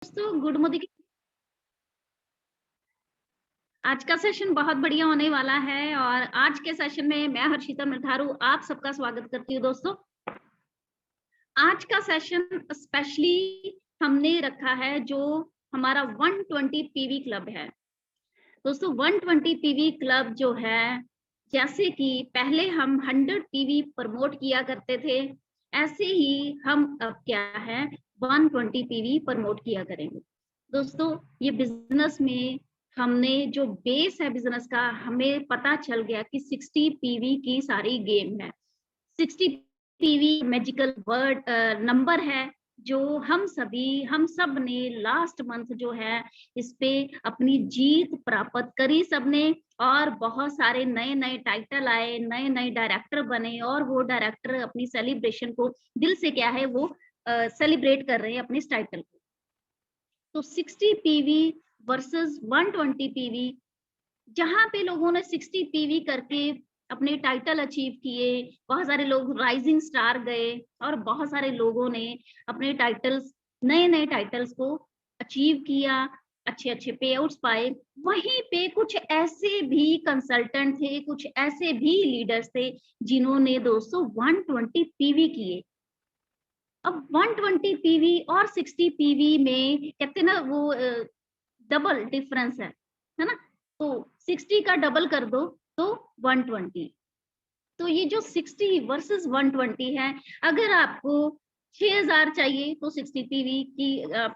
दोस्तों good morning. आज का सेशन बहुत बढ़िया होने वाला है और आज के सेशन में मैं हर्षिता मिर्धारू आप सबका स्वागत करती हूँ। दोस्तों आज का सेशन स्पेशली हमने रखा है जो हमारा 120 पीवी क्लब है। दोस्तों 120 पीवी क्लब जो है, जैसे कि पहले हम 100 पीवी प्रमोट किया करते थे, ऐसे ही हम अब क्या है 120 पीवी प्रमोट किया करेंगे। दोस्तों ये बिजनेस में हमने जो बेस है बिजनेस का, हमें पता चल गया कि 60 पीवी की सारी गेम है। 60 पीवी मैजिकल वर्ड नंबर है जो हम सब ने लास्ट मंथ जो है इस पे अपनी जीत प्राप्त करी सबने, और बहुत सारे नए नए टाइटल आए, नए नए डायरेक्टर बने और वो डायरेक्टर अपनी सेलिब्रेशन को दिल से क्या है वो सेलिब्रेट कर रहे हैं अपने इस टाइटल को। तो 60 पीवी वर्सेस 120 पीवी, जहां पे लोगों ने 60 पीवी करके अपने टाइटल अचीव किए, बहुत सारे लोग राइजिंग स्टार गए और बहुत सारे लोगों ने अपने टाइटल्स, नए नए टाइटल्स को अचीव किया, अच्छे अच्छे पे आउट्स पाए। वहीं पे कुछ ऐसे भी कंसल्टेंट थे, कुछ ऐसे भी लीडर्स थे जिन्होंने दोस्तों 120 पीवी किए। अब 120 पीवी और 60 पीवी में कहते ना वो डबल डिफरेंस है ना। तो 60 का डबल कर दो तो 120। तो ये जो 60 वर्सेस 120 है, अगर आपको 6000 चाहिए तो 60 पीवी की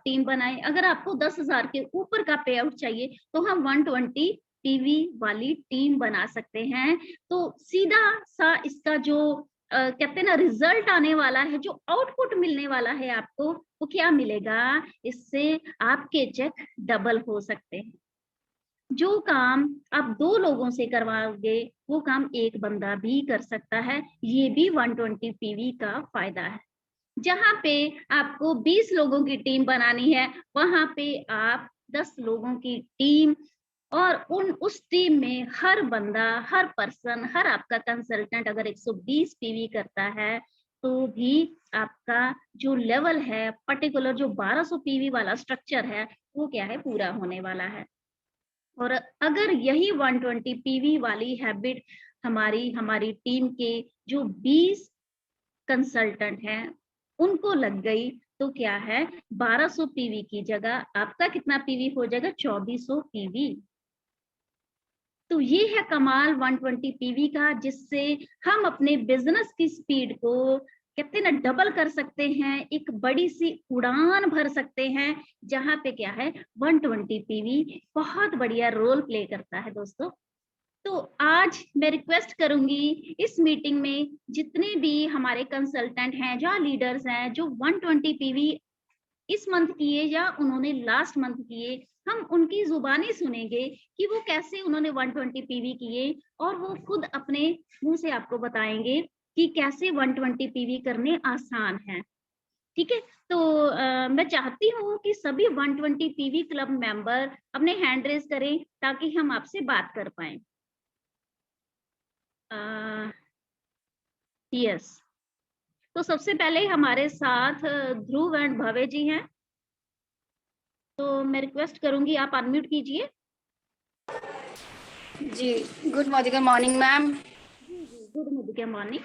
टीम बनाए, अगर आपको 10,000 के ऊपर का पे आउट चाहिए तो हम 120 पीवी वाली टीम बना सकते हैं। तो सीधा सा इसका जो कहते हैं ना रिजल्ट आने वाला है, जो आउटपुट मिलने वाला है आपको, वो क्या मिलेगा, इससे आपके चेक डबल हो सकते हैं। जो काम आप 2 लोगों से करवाओगे वो काम एक बंदा भी कर सकता है। ये भी 120 पीवी का फायदा है। जहां पे आपको 20 लोगों की टीम बनानी है, वहां पे आप 10 लोगों की टीम, और उस टीम में हर बंदा, हर पर्सन, हर आपका कंसल्टेंट अगर 120 पीवी करता है तो भी आपका जो लेवल है, पर्टिकुलर जो 1200 पीवी वाला स्ट्रक्चर है, वो क्या है पूरा होने वाला है। और अगर यही 120 पीवी वाली हैबिट हमारी हमारी टीम के जो 20 कंसल्टेंट हैं उनको लग गई, तो क्या है 1200 पीवी की जगह आपका कितना पीवी हो जाएगा, 2400 पीवी। तो ये है कमाल 120 पीवी का, जिससे हम अपने बिजनेस की स्पीड को कहते हैं ना डबल कर सकते हैं, एक बड़ी सी उड़ान भर सकते हैं, जहां पे क्या है 120 पीवी बहुत बढ़िया रोल प्ले करता है। दोस्तों तो आज मैं रिक्वेस्ट करूंगी इस मीटिंग में जितने भी हमारे कंसल्टेंट हैं, जो लीडर्स हैं, जो 120 पीवी इस मंथ किए या उन्होंने लास्ट मंथ किए, हम उनकी जुबानी सुनेंगे कि वो कैसे उन्होंने 120 पीवी किए, और वो खुद अपने मुंह से आपको बताएंगे कि कैसे 120 पीवी करने आसान है। ठीक है। तो मैं चाहती हूँ कि सभी 120 पीवी क्लब मेंबर अपने हैंड रेज करें ताकि हम आपसे बात कर पाए। यस, तो सबसे पहले हमारे साथ ध्रुव एंड भवे जी हैं, तो मैं रिक्वेस्ट करूंगी आप अनम्यूट कीजिए। जी good morning ma'am. Good morning.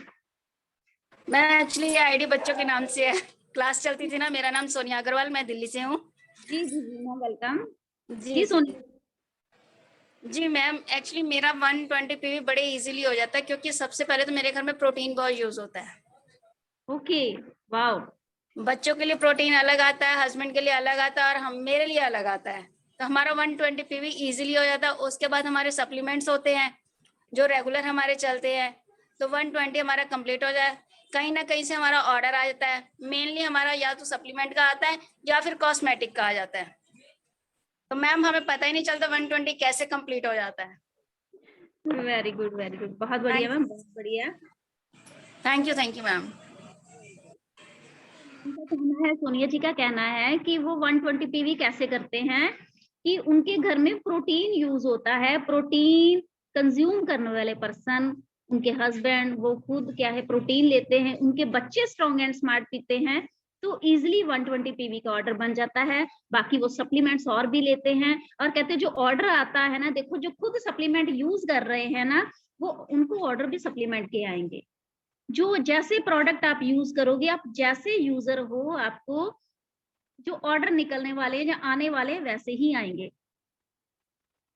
मैं एक्चुअली ये आईडी बच्चों के नाम से है, क्लास चलती थी ना। मेरा नाम सोनिया अग्रवाल, मैं दिल्ली से हूँ। जी जी जी मैं वेलकम। जी जी जी सोनिया। जी मैम, एक्चुअली मेरा 120 पीवी बड़े इजीली हो जाता है, क्योंकि सबसे पहले तो मेरे घर में प्रोटीन बहुत यूज होता है। Okay, wow. बच्चों के लिए प्रोटीन अलग आता है, हस्बैंड के लिए अलग आता है, और हम मेरे लिए अलग आता है। तो हमारा 120 पीवी इजीली हो जाता है। उसके बाद हमारे सप्लीमेंट्स होते हैं जो रेगुलर हमारे चलते हैं, तो 120 हमारा कंप्लीट हो जाए। कहीं ना कहीं से हमारा ऑर्डर आ जाता है। मेनली हमारा या तो सप्लीमेंट का आता है या फिर कॉस्मेटिक का आ जाता है। तो मैम हमें पता ही नहीं चलता 120 कैसे कंप्लीट हो जाता है। वेरी गुड वेरी गुड, बहुत बढ़िया मैम, बहुत बढ़िया। Thank you ma'am. उनका कहना है, सोनिया जी का कहना है कि वो 120 पीवी कैसे करते हैं कि उनके घर में प्रोटीन यूज होता है, प्रोटीन कंज्यूम करने वाले पर्सन, उनके हस्बैंड, वो खुद क्या है प्रोटीन लेते हैं, उनके बच्चे स्ट्रॉन्ग एंड स्मार्ट पीते हैं। तो इजिली 120 पीवी का ऑर्डर बन जाता है। बाकी वो सप्लीमेंट्स और भी लेते हैं और कहते हैं जो ऑर्डर आता है ना, देखो जो खुद सप्लीमेंट यूज कर रहे हैं ना, वो उनको ऑर्डर भी सप्लीमेंट के आएंगे। जो जैसे प्रोडक्ट आप यूज करोगे, आप जैसे यूजर हो, आपको जो ऑर्डर निकलने वाले हैं या आने वाले वैसे ही आएंगे।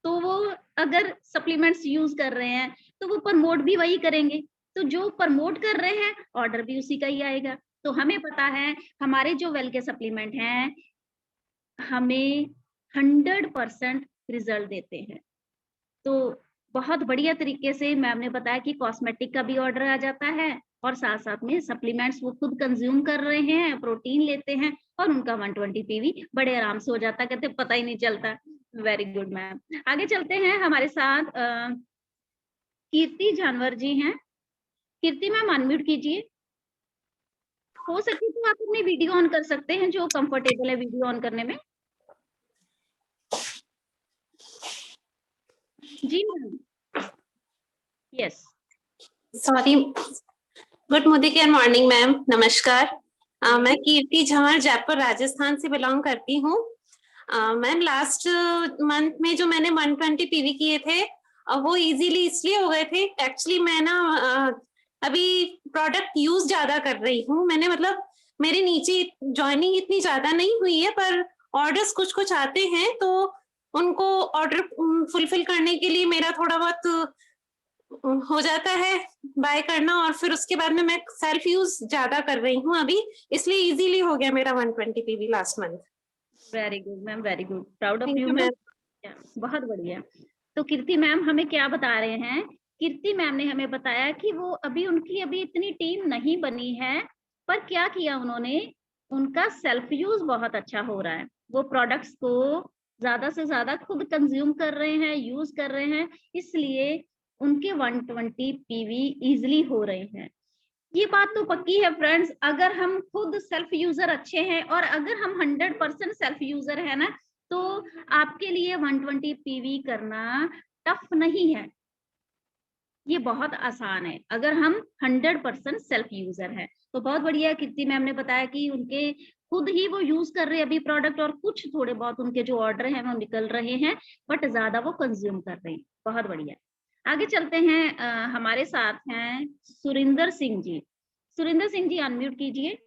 तो वो अगर सप्लीमेंट्स यूज कर रहे हैं तो वो प्रमोट भी वही करेंगे, तो जो प्रमोट कर रहे हैं ऑर्डर भी उसी का ही आएगा। तो हमें पता है हमारे जो वेल के सप्लीमेंट हैं हमें 100% रिजल्ट देते हैं। तो बहुत बढ़िया तरीके से मैम ने बताया कि कॉस्मेटिक का भी ऑर्डर आ जाता है और साथ साथ में सप्लीमेंट्स वो खुद कंज्यूम कर रहे हैं, प्रोटीन लेते हैं और उनका 120 पीवी बड़े आराम से हो जाता है, कहते पता ही नहीं चलता। Very good ma'am. आगे चलते हैं, हमारे साथ कीर्ति जानवर जी हैं। कीर्ति मैम अनम्यूट कीजिए। हो सके तो आप अपनी वीडियो ऑन कर सकते हैं, जो कंफर्टेबल है वीडियो ऑन करने में। जी ma'am. Yes. Sorry. Good morning ma'am, नमस्कार। मैं कीर्ति झंवर जयपुर राजस्थान से बिलोंग करती हूँ। मैम लास्ट मंथ में जो मैंने 120 पीवी किए थे वो इजीली इसलिए हो गए थे, एक्चुअली मैं ना अभी प्रोडक्ट यूज ज्यादा कर रही हूँ। मैंने मतलब मेरे नीचे ज्वाइनिंग इतनी ज्यादा नहीं हुई है, पर ऑर्डर्स कुछ कुछ आते हैं, तो उनको ऑर्डर फुलफिल करने के लिए मेरा थोड़ा बहुत हो जाता है बाय करना, और फिर उसके बाद में मैं सेल्फ यूज ज्यादा कर रही हूँ अभी, इसलिए इजीली हो गया मेरा 120 PV last month. Very good ma'am, very good, proud of Thank you you, ma'am. बहुत बढ़िया। तो कीर्ति मैम हमें क्या बता रहे हैं? कीर्ति मैम ने हमें बताया कि वो उनकी अभी इतनी टीम नहीं बनी है, पर क्या किया उन्होंने, उनका सेल्फ यूज बहुत अच्छा हो रहा है। वो प्रोडक्ट्स को ज्यादा से ज्यादा खुद कंज्यूम कर रहे हैं, यूज कर रहे हैं, इसलिए उनके 120 पीवी इजिली हो रहे हैं। ये बात तो पक्की है फ्रेंड्स, अगर हम खुद सेल्फ यूजर अच्छे हैं और अगर हम 100% सेल्फ यूजर है ना, तो आपके लिए 120 पीवी करना टफ नहीं है, ये बहुत आसान है अगर हम 100% सेल्फ यूजर है। तो बहुत बढ़िया। कीर्ति मैम ने बताया कि उनके खुद ही वो यूज कर रहे हैं अभी प्रोडक्ट, और कुछ थोड़े बहुत उनके जो ऑर्डर हैं वो निकल रहे हैं, बट ज्यादा वो कंज्यूम कर रहे हैं। बहुत बढ़िया। आगे चलते हैं, हमारे साथ हैं सुरिंदर सिंह जी। सुरिंदर सिंह जी अनम्यूट कीजिए।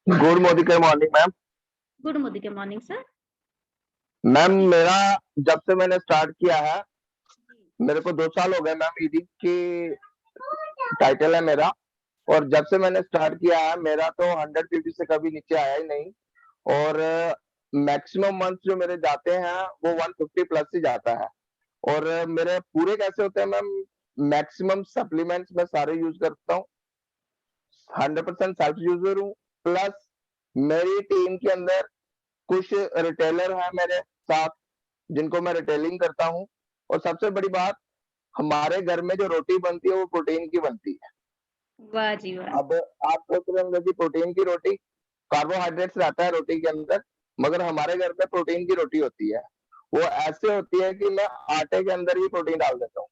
Good morning ma'am. Good morning sir. Ma'am मेरा जब से मैंने स्टार्ट किया है, मेरे को 2 साल हो गए मैम, ईडी की टाइटल है मेरा, और जब से मैंने स्टार्ट किया है मेरा तो 150 से कभी नीचे आया ही नहीं, और मैक्सिमम मंथ जो मेरे जाते हैं वो 150 प्लस ही जाता है। और मेरे पूरे कैसे होते हैं मैम, मैक्सिमम सप्लीमेंट्स मैं सारे यूज करता हूँ, 100% सेल्फ यूजर हूँ, प्लस मेरी टीम के अंदर कुछ रिटेलर है मेरे साथ जिनको मैं रिटेलिंग करता हूँ। और सबसे बड़ी बात, हमारे घर में जो रोटी बनती है वो प्रोटीन की बनती है। वाह जी वाह। अब आप सोच रहे होंगे कि प्रोटीन की रोटी, कार्बोहाइड्रेट्स रहता है रोटी के अंदर, मगर हमारे घर में प्रोटीन की रोटी होती है। वो ऐसे होती है कि मैं आटे के अंदर ही प्रोटीन डाल देता हूँ।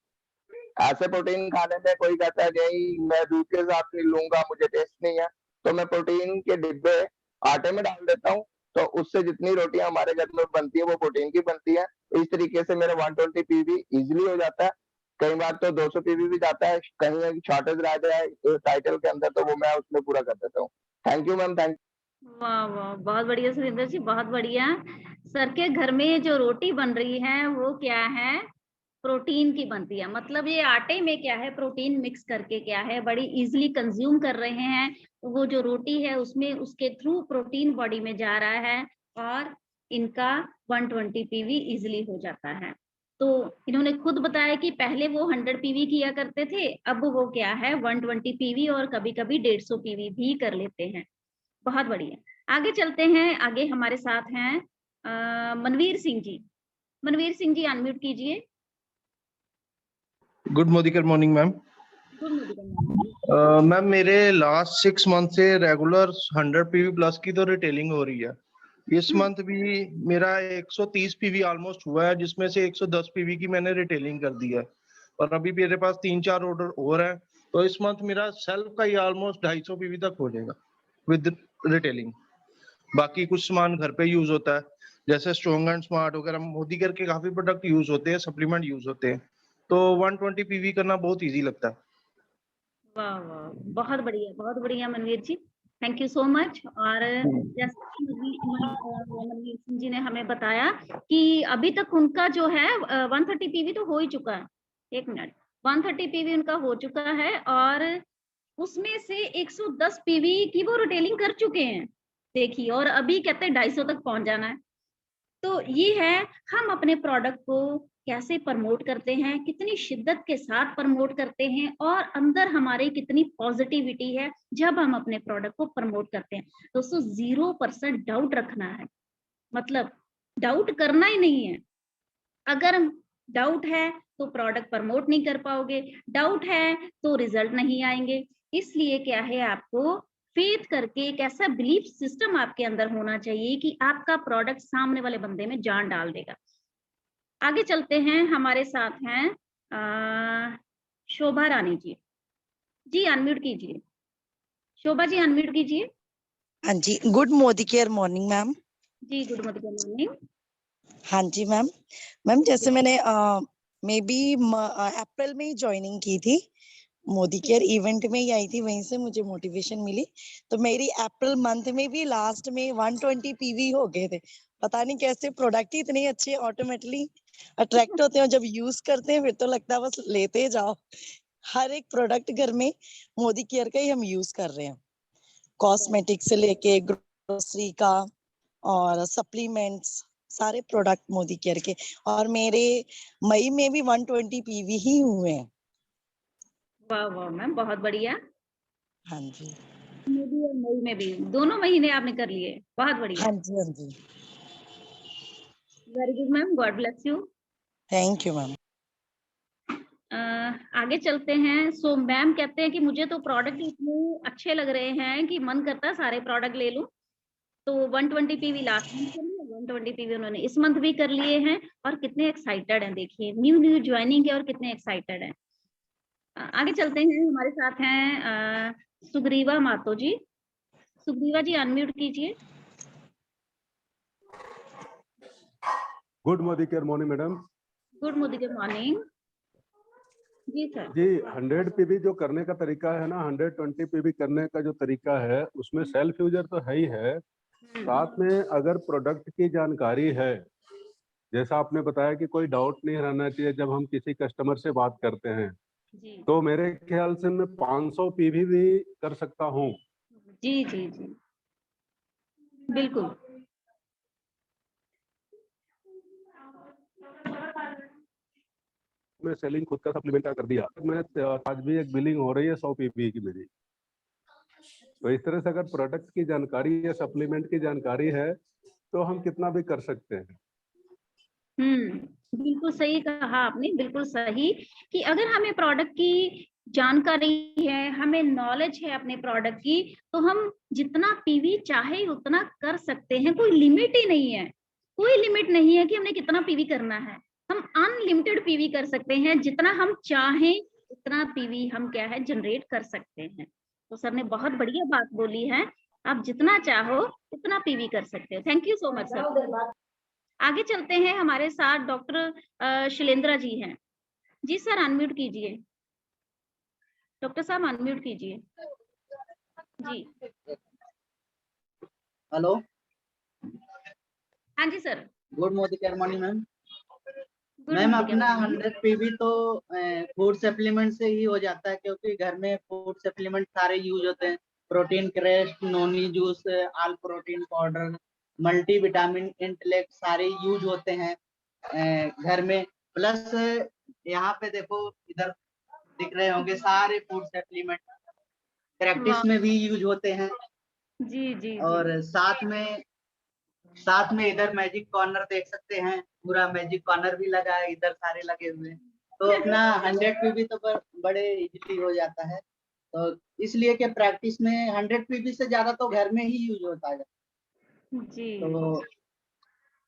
ऐसे प्रोटीन खाने में कोई कहता है नहीं मैं दूध के साथ नहीं लूंगा, मुझे टेस्ट नहीं है, तो मैं प्रोटीन के डिब्बे आटे में डाल देता हूँ, तो उससे जितनी रोटियां हमारे घर में बनती है वो प्रोटीन की बनती है। इस तरीके से मेरा 120 पीवी इजिली हो जाता है। कई बार तो 200 पीवी भी जाता है, कहीं शॉर्टेज रह जाए टाइटल के अंदर तो वो मैं उसमें पूरा कर देता हूँ। Thank you ma'am, thank. वाह वाह, बहुत बढ़िया सुरेंद्र जी, बहुत बढ़िया। सर के घर में जो रोटी बन रही है वो क्या है, प्रोटीन की बनती है। मतलब ये आटे में क्या है, प्रोटीन मिक्स करके क्या है, बड़ी इजीली कंज्यूम कर रहे हैं। वो जो रोटी है उसमें उसके थ्रू प्रोटीन बॉडी में जा रहा है और इनका 120 पीवी इजिली हो जाता है। तो इन्होंने खुद बताया कि पहले वो 100 पीवी किया करते थे, अब वो क्या है 120 पीवी और कभी कभी 150 पीवी भी कर लेते हैं। बहुत बढ़िया। आगे चलते हैं, आगे हमारे साथ हैं मनवीर सिंह जी। मनवीर सिंह जी अनम्यूट कीजिए। Good morning ma'am. Good morning ma'am मेरे लास्ट 6 मंथ से रेगुलर 100 पीवी प्लस की तो रिटेलिंग हो रही है। इस मंथ भी मेरा 130 पीवी ऑलमोस्ट हुआ है, जिसमें से 110 पीवी की मैंने रिटेलिंग कर दी है, और अभी मेरे पास 3-4 ऑर्डर और हैं, तो इस मंथ मेरा सेल्फ का ही ऑलमोस्ट 250 पीवी तक हो जाएगा विद रिटेलिंग। बाकी कुछ सामान घर पे यूज होता है, जैसे स्ट्रॉन्ग एंड स्मार्ट वगैरह, मोदी केयर के काफी प्रोडक्ट यूज होते हैं, सप्लीमेंट यूज होते हैं, तो 120 पीवी करना बहुत इजी लगता है। वाह वाह, बहुत बढ़िया मनवीर जी, थैंक यू सो मच। और जैसे कि मनवीर सिंह जी ने हमें बताया कि अभी तक उनका जो है 130 पीवी तो हो ही चुका है। एक मिनट, 130 पीवी उनका हो चुका है और उसमें से 110 पीवी की वो रिटेलिंग कर चुके हैं, देखिए, और अभी कहते हैं 250 तक पहुंच जाना है। तो ये है हम अपने प्रोडक्ट को कैसे प्रमोट करते हैं, कितनी शिद्दत के साथ प्रमोट करते हैं और अंदर हमारे कितनी पॉजिटिविटी है जब हम अपने प्रोडक्ट को प्रमोट करते हैं। दोस्तों 0% डाउट रखना है, मतलब डाउट करना ही नहीं है। अगर डाउट है तो प्रोडक्ट प्रमोट नहीं कर पाओगे, डाउट है तो रिजल्ट नहीं आएंगे। इसलिए क्या है, आपको फेथ करके एक ऐसा बिलीफ सिस्टम आपके अंदर होना चाहिए कि आपका प्रोडक्ट सामने वाले बंदे में जान डाल देगा। आगे चलते हैं, हमारे साथ हैं शोभा रानी जी। जी अनम्यूट कीजिए, शोभा जी अनम्यूट कीजिए। हाँ जी, good Modicare morning ma'am. जी गुड मॉर्निंग। हाँ जी मैम। मैम जैसे मैंने मे बी अप्रैल में ही ज्वाइनिंग की थी, मोदी केयर इवेंट में ही आई थी, वहीं से मुझे मोटिवेशन मिली। तो मेरी अप्रैल मंथ में भी लास्ट में 120 पीवी हो गए थे। पता नहीं कैसे, प्रोडक्ट ही इतने अच्छे ऑटोमेटिकली अट्रैक्ट होते हैं, जब यूज करते हैं फिर तो लगता है बस लेते जाओ। हर एक प्रोडक्ट घर में मोदी केयर का ही हम यूज कर रहे हैं, कॉस्मेटिक से लेके ग्रोसरी का और सप्लीमेंट्स, सारे प्रोडक्ट मोदी केयर के। और मेरे मई में भी 120 पीवी ही हुए हैं। वाह वाह मैम, बहुत बढ़िया। हाँ जी, में भी और मई में भी, दोनों महीने आपने कर लिए, बहुत बढ़िया। हाँ जी, हाँ जी। Very good ma'am, God bless you. Thank you ma'am. आगे चलते हैं। सो मैम कहते हैं कि मुझे तो प्रोडक्ट इतने अच्छे लग रहे हैं कि मन करता है सारे प्रोडक्ट ले लूं। तो 120 पीवी लास्ट मंथ कर लिए, 120 पीवी उन्होंने इस मंथ भी कर लिए हैं और कितने एक्साइटेड हैं, देखिए न्यू ज्वाइनिंग है और कितने एक्साइटेड हैं। आगे चलते हैं, हमारे साथ हैं सुग्रीवा मातो जी। सुग्रीवा जी अनम्यूट कीजिए। Good Modicare morning madam. Good Modi के मॉर्निंग। जी सर। जी 100 पीवी जो करने का तरीका है ना, 120 पीवी करने का जो तरीका है उसमें सेल्फ यूजर तो है ही है, साथ में अगर प्रोडक्ट की जानकारी है, जैसा आपने बताया कि कोई डाउट नहीं रहना चाहिए जब हम किसी कस्टमर से बात करते हैं, जी तो मेरे ख्याल से मैं 500 पीवी भी कर सकता हूँ। जी जी जी बिल्कुल। मैं सेलिंग खुद का सप्लीमेंट का कर दिया, मैं आज भी एक बिलिंग हो रही है 100 पीवी की मेरी। तो इस तरह से अगर प्रोडक्ट की जानकारी या सप्लीमेंट की जानकारी है तो हम कितना भी कर सकते हैं। बिल्कुल सही कहा आपने, बिल्कुल सही, कि अगर हमें प्रोडक्ट की जानकारी है, हमें नॉलेज है अपने प्रोडक्ट की, तो हम जितना पीवी चाहे उतना कर सकते हैं। कोई लिमिट ही नहीं है, कोई लिमिट नहीं है कि हमने कितना पीवी करना है। हम अनलिमिटेड पीवी कर सकते हैं, जितना हम चाहें उतना पीवी हम क्या है जनरेट कर सकते हैं। तो सर ने बहुत बढ़िया बात बोली है, आप जितना चाहो उतना पीवी कर सकते हो। Thank you so much sir. आगे चलते हैं, हमारे साथ डॉक्टर शैलेंद्रा जी हैं। जी सर अनम्यूट कीजिए, डॉक्टर साहब अनम्यूट कीजिए। जी हेलो, हाँ जी sir. Good Modicare morning ma'am. Good ma'am morning, अपना everyone. 100 पीवी तो फूड सप्लीमेंट से ही हो जाता है, क्योंकि घर में फूड सप्लीमेंट सारे यूज होते हैं। Protein crest, noni juice, all protein powder, multi vitamin intellect सारे यूज होते हैं घर में। प्लस यहाँ पे देखो, इधर दिख रहे होंगे सारे फूड सप्लीमेंट प्रैक्टिस में भी यूज होते हैं। जी जी और साथ में इधर मैजिक कॉर्नर देख सकते हैं, पूरा मैजिक कॉर्नर भी लगा है, इधर सारे लगे हुए हैं। तो अपना 100 पीवी तो बड़े इजीली हो जाता है। तो इसलिए कि प्रैक्टिस में 100 पीवी से ज्यादा तो घर में ही यूज होता है। जी तो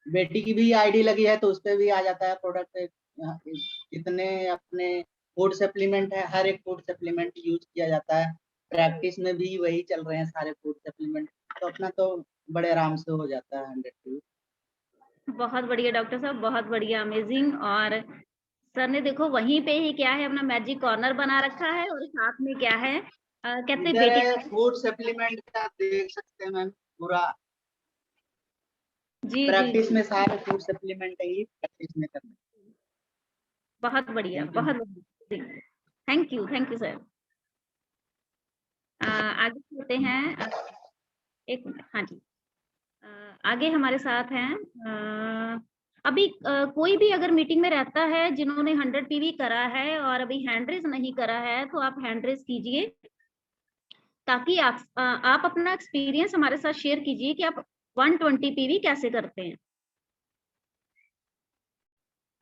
बेटी की भी आईडी लगी है, तो उस पर भी आ जाता है प्रोडक्ट कितने अपने फूड सप्लीमेंट है, हर एक फूड सप्लीमेंट यूज किया जाता है, प्रैक्टिस में भी वही चल रहे हैं सारे फूड सप्लीमेंट, तो अपना तो बड़े आराम से हो जाता है 100 PV। बहुत बढ़िया डॉक्टर साहब, बहुत बढ़िया, अमेजिंग। और सर ने देखो वहीं पे ही क्या है, अपना मैजिक कॉर्नर बना रखा है और साथ में क्या है कहते इधर है बेटे फूड सप्लीमेंट का, देख सकते हैं मैम पूरा जी जी प्रैक्टिस जी, में सारे फूड सप्लीमेंट ही प्रैक्टिस में करते हैं। बहुत बढ़िया, Thank you, बहुत बढ़िया, थैंक यू सर। आगे चलते हैं, एक मिनट, हाँ जी। आगे हमारे साथ हैं अभी कोई भी अगर मीटिंग में रहता है जिन्होंने 100 PV करा है और अभी हैंड रेज नहीं करा है, तो आप हैंड रेज कीजिए, ताकि आप अपना एक्सपीरियंस हमारे साथ शेयर कीजिए कि आप 120 PV कैसे करते हैं।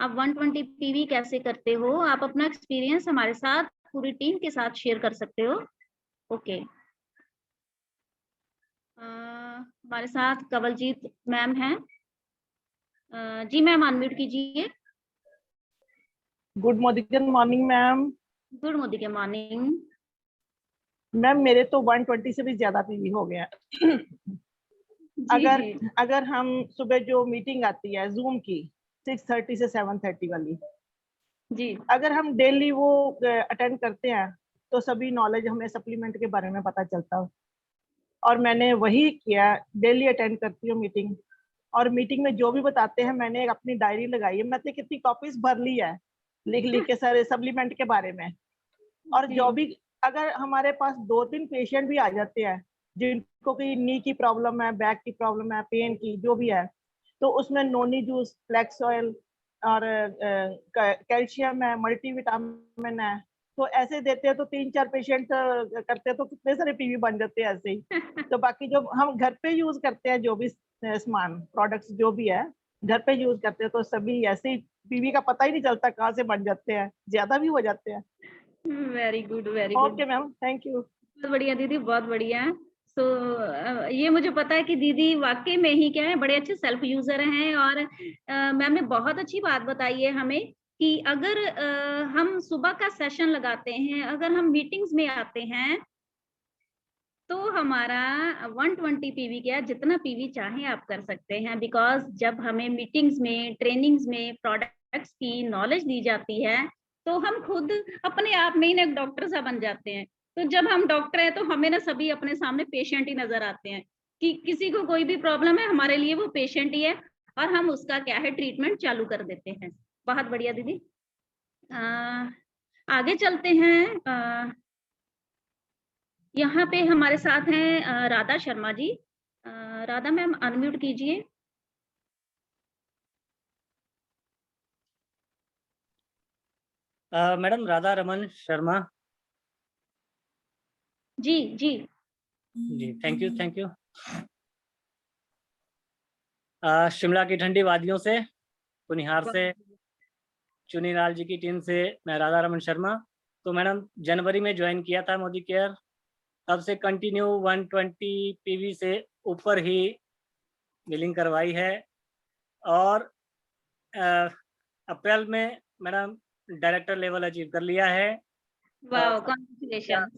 आप 120 PV कैसे करते हो, आप अपना एक्सपीरियंस हमारे साथ पूरी टीम के साथ शेयर कर सकते हो। ओके, हमारे साथ कवलजीत मैम हैं। जी मैम, अनम्यूट कीजिए। Good morning ma'am. Good morning ma'am मेरे तो 120 से भी ज्यादा पीवी हो गया। अगर हम सुबह जो मीटिंग आती है जूम की 6:30 से 7:30 वाली जी, अगर हम डेली वो अटेंड करते हैं तो सभी नॉलेज हमें सप्लीमेंट के बारे में पता चलता है। और मैंने वही किया, डेली अटेंड करती हूँ मीटिंग, और मीटिंग में जो भी बताते हैं मैंने अपनी डायरी लगाई है, मैंने कितनी कॉपीज भर ली है लिख के सारे सप्लीमेंट के बारे में। और जो भी अगर हमारे पास 2-3 पेशेंट भी आ जाते हैं जिनको की नी की प्रॉब्लम है, बैक की प्रॉब्लम है, पेन की जो भी है, तो उसमें नोनी जूस, फ्लैक्स ऑयल और कैल्शियम है, मल्टीविटामिन है, तो ऐसे देते हैं तो 3-4 पेशेंट करते हैं तो कितने सारे पीवी बन जाते हैं ऐसे ही। तो बाकी जो हम घर पे यूज करते हैं, जो भी सामान प्रोडक्ट्स जो भी है घर पे यूज करते हैं, तो सभी ऐसे ही पीवी का पता ही नहीं चलता कहाँ से बन जाते हैं, ज्यादा भी हो जाते हैं। Very good, very good. Okay ma'am, thank you. बहुत बढ़िया दीदी, बहुत बढ़िया। तो ये मुझे पता है कि दीदी वाकई में ही क्या है, बड़े अच्छे सेल्फ यूजर हैं। और मैम ने बहुत अच्छी बात बताई है हमें कि अगर हम सुबह का सेशन लगाते हैं, अगर हम मीटिंग्स में आते हैं, तो हमारा 120 PV क्या, जितना PV चाहे आप कर सकते हैं। बिकॉज जब हमें मीटिंग्स में, ट्रेनिंग्स में प्रोडक्ट्स की नॉलेज दी जाती है, तो हम खुद अपने आप में ही ना एक डॉक्टर सा बन जाते हैं। तो जब हम डॉक्टर हैं तो हमें ना सभी अपने सामने पेशेंट ही नजर आते हैं, कि किसी को कोई भी प्रॉब्लम है, हमारे लिए वो पेशेंट ही है, और हम उसका क्या है ट्रीटमेंट चालू कर देते हैं। बहुत बढ़िया दीदी। आगे चलते हैं। यहाँ पे हमारे साथ हैं राधा शर्मा जी। राधा मैम, अनम्यूट कीजिए। मैडम राधा रमन शर्मा। जी जी जी, थैंक यू। शिमला की ठंडी वादियों से, कुनिहार से, चुनीलाल जी की टीम से मैं राधा रमन शर्मा। तो मैडम जनवरी में ज्वाइन किया था मोदी केयर, तब से कंटिन्यू 120 PV से ऊपर ही बिलिंग करवाई है। और अप्रैल में मैडम डायरेक्टर लेवल अचीव कर लिया है। Wow, congratulation.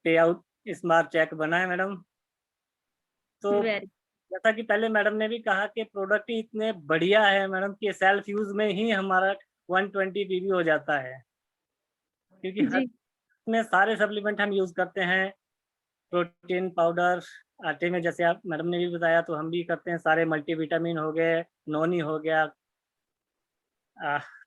पे आउट इस बार चेक बना है मैडम। तो जैसा कि पहले मैडम ने भी कहा कि प्रोडक्ट ही इतने बढ़िया है मैडम कि सेल्फ यूज में ही हमारा 120 PV हो जाता है, क्योंकि हर में सारे सप्लीमेंट हम यूज करते हैं। प्रोटीन पाउडर आटे में, जैसे आप मैडम ने भी बताया, तो हम भी करते हैं। सारे मल्टीविटामिन हो गए, नोनी हो गया,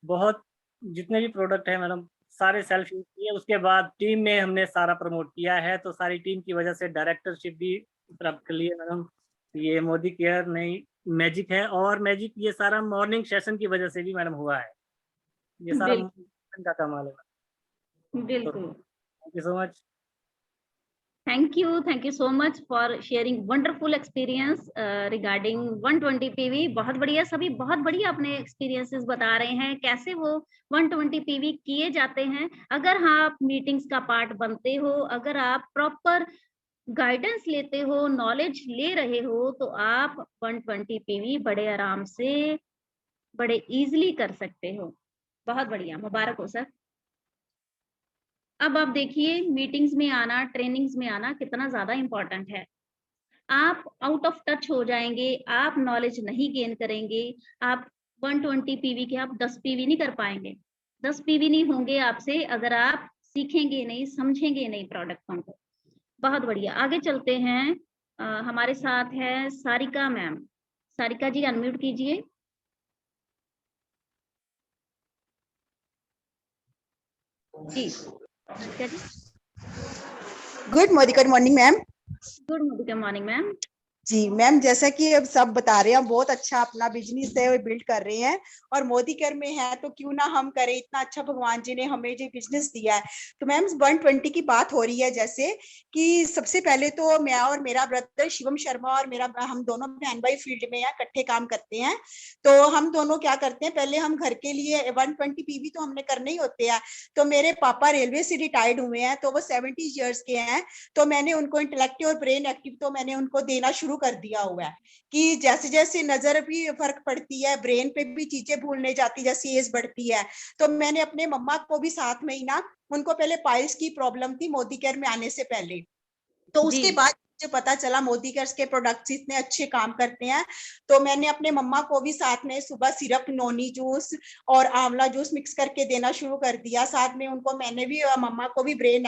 बहुत जितने भी प्रोडक्ट है मैडम सारे सेल्फ यूज किए। उसके बाद टीम में हमने सारा प्रमोट किया है, तो सारी टीम की वजह से डायरेक्टरशिप भी प्राप्त कर ली है मैडम। ये मोदी केयर नहीं मैजिक है, और मैजिक ये सारा मॉर्निंग सेशन की वजह से भी मैडम हुआ है। ये सारा का कमाल है। बिल्कुल। Thank you so much. Thank you so much for sharing wonderful experience regarding 120 PV। बहुत बढ़िया, सभी बहुत बढ़िया अपने एक्सपीरियंसेस बता रहे हैं कैसे वो 120 PV किए जाते हैं। अगर आप मीटिंग्स का पार्ट बनते हो, अगर आप प्रॉपर गाइडेंस लेते हो, नॉलेज ले रहे हो, तो आप 120 PV बड़े आराम से, बड़े इजीली कर सकते हो। बहुत बढ़िया, मुबारक हो सर। अब आप देखिए, मीटिंग्स में आना, ट्रेनिंग्स में आना कितना ज्यादा इंपॉर्टेंट है। आप आउट ऑफ टच हो जाएंगे, आप नॉलेज नहीं गेन करेंगे, आप 120 पीवी के आप 10 पीवी नहीं कर पाएंगे। 10 पीवी नहीं होंगे आपसे अगर आप सीखेंगे नहीं, समझेंगे नहीं प्रोडक्ट को। बहुत बढ़िया, आगे चलते हैं। हमारे साथ है सारिका मैम। सारिका जी अनम्यूट कीजिए। जी Sarika ji. Good morning ma'am. Good morning ma'am. जी मैम, जैसा कि अब सब बता रहे हैं, बहुत अच्छा अपना बिजनेस है बिल्ड कर रहे हैं और मोदी केयर में है तो क्यों ना हम करें। इतना अच्छा भगवान जी ने हमें जो बिजनेस दिया है। तो मैम 120 की बात हो रही है, जैसे कि सबसे पहले तो मैं और मेरा ब्रदर शिवम शर्मा और मेरा, हम दोनों बहन भाई फील्ड में है, इकट्ठे काम करते हैं। तो हम दोनों क्या करते हैं, पहले हम घर के लिए 120 पीवी तो हमने करने ही होते हैं। तो मेरे पापा रेलवे से रिटायर्ड हुए हैं, तो वो 70 ईयर्स के हैं। तो मैंने उनको इंटेलेक्टिव और ब्रेन एक्टिव तो मैंने उनको देना शुरू कर दिया हुआ है कि जैसे जैसे नजर भी फर्क पड़ती है, ब्रेन पे भी चीजें भूलने जाती, जैसे एज बढ़ती है। तो मैंने अपने मम्मा को भी साथ में ही ना, उनको पहले पाइल्स की प्रॉब्लम थी मोदी केयर में आने से पहले। तो उसके बाद मुझे पता चला मोदी केयर के प्रोडक्ट्स इतने अच्छे काम करते हैं, तो मैंने अपने मम्मा को भी साथ में सुबह सिरप, नोनी जूस और आंवला जूस मिक्स करके देना शुरू कर दिया। साथ में उनको मैंने भी, मम्मा को भी ब्रेन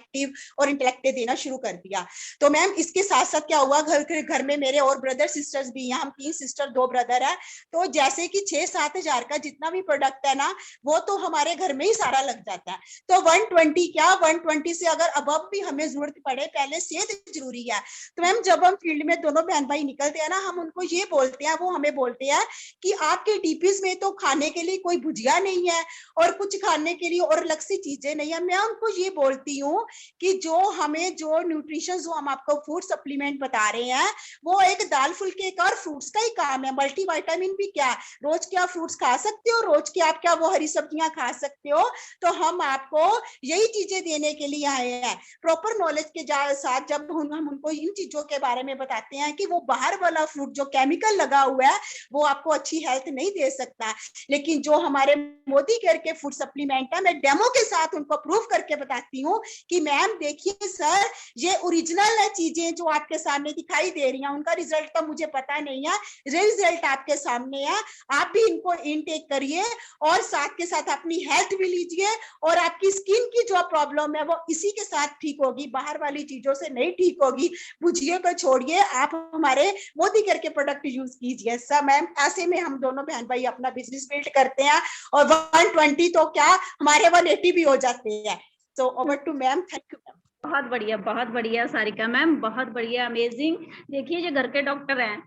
एक्टिव और इंटेलेक्टिव देना शुरू कर दिया। तो मैम इसके साथ साथ क्या हुआ, घर में मेरे और ब्रदर सिस्टर्स भी हैं, हम 3 सिस्टर 2 ब्रदर है। तो जैसे कि 6-7 हजार का जितना भी प्रोडक्ट है ना, वो तो हमारे घर में ही सारा लग जाता है। तो 120 क्या, 120 से अगर अब भी हमें जरूरत पड़े, पहले सेहत जरूरी है। तो मैम जब हम फील्ड में दोनों बहन भाई निकलते हैं ना, हम उनको ये बोलते हैं, वो हमें बोलते हैं कि आपके डीपीज में तो खाने के लिए कोई भुजिया नहीं है और कुछ खाने के लिए और अलग सी चीजें नहीं है। मैं उनको ये बोलती हूँ कि जो हमें जो न्यूट्रिशन, जो हम आपको फूड सप्लीमेंट बता रहे हैं, वो एक दाल फुल्के का और फ्रूट्स का ही काम है। मल्टीविटामिन भी क्या, रोज क्या फ्रूट्स खा सकते हो, रोज के आप क्या वो हरी सब्जियां खा सकते हो। तो हम आपको यही चीजें देने के लिए आए हैं। प्रॉपर नॉलेज के साथ जब हम उनको इन चीजों के बारे में बताते हैं कि वो बाहर वाला फ्रूट जो केमिकल लगा हुआ है वो आपको अच्छी हेल्थ नहीं दे सकता, लेकिन जो हमारे मोदी केयर के फूड सप्लीमेंट है, मैं डेमो के साथ उनको प्रूव करके बताती हूँ कि मैम देखिए सर, ये ओरिजिनल है चीजें जो आपके सामने दिखाई दे रही हैं। उनका रिजल्ट तो मुझे पता नहीं है, रिजल्ट आपके सामने है। आप भी इनको इनटेक करिए और साथ के साथ अपनी हेल्थ भी लीजिए और आपकी स्किन की जो प्रॉब्लम है वो इसी के साथ ठीक होगी, बाहर वाली चीजों से नहीं ठीक होगी। भुजिए को छोड़िए, आप हमारे मोदी केयर के प्रोडक्ट यूज कीजिए। सब मैम ऐसे में हम दोनों बहन भाई अपना बिजनेस बिल्ड करते हैं और 120 तो क्या हमारे 180 भी हो जाते हैं। So over to ma'am, thank you ma'am. बहुत बढ़िया सारिका मैम, बहुत बढ़िया, अमेजिंग। देखिए जो घर के डॉक्टर हैं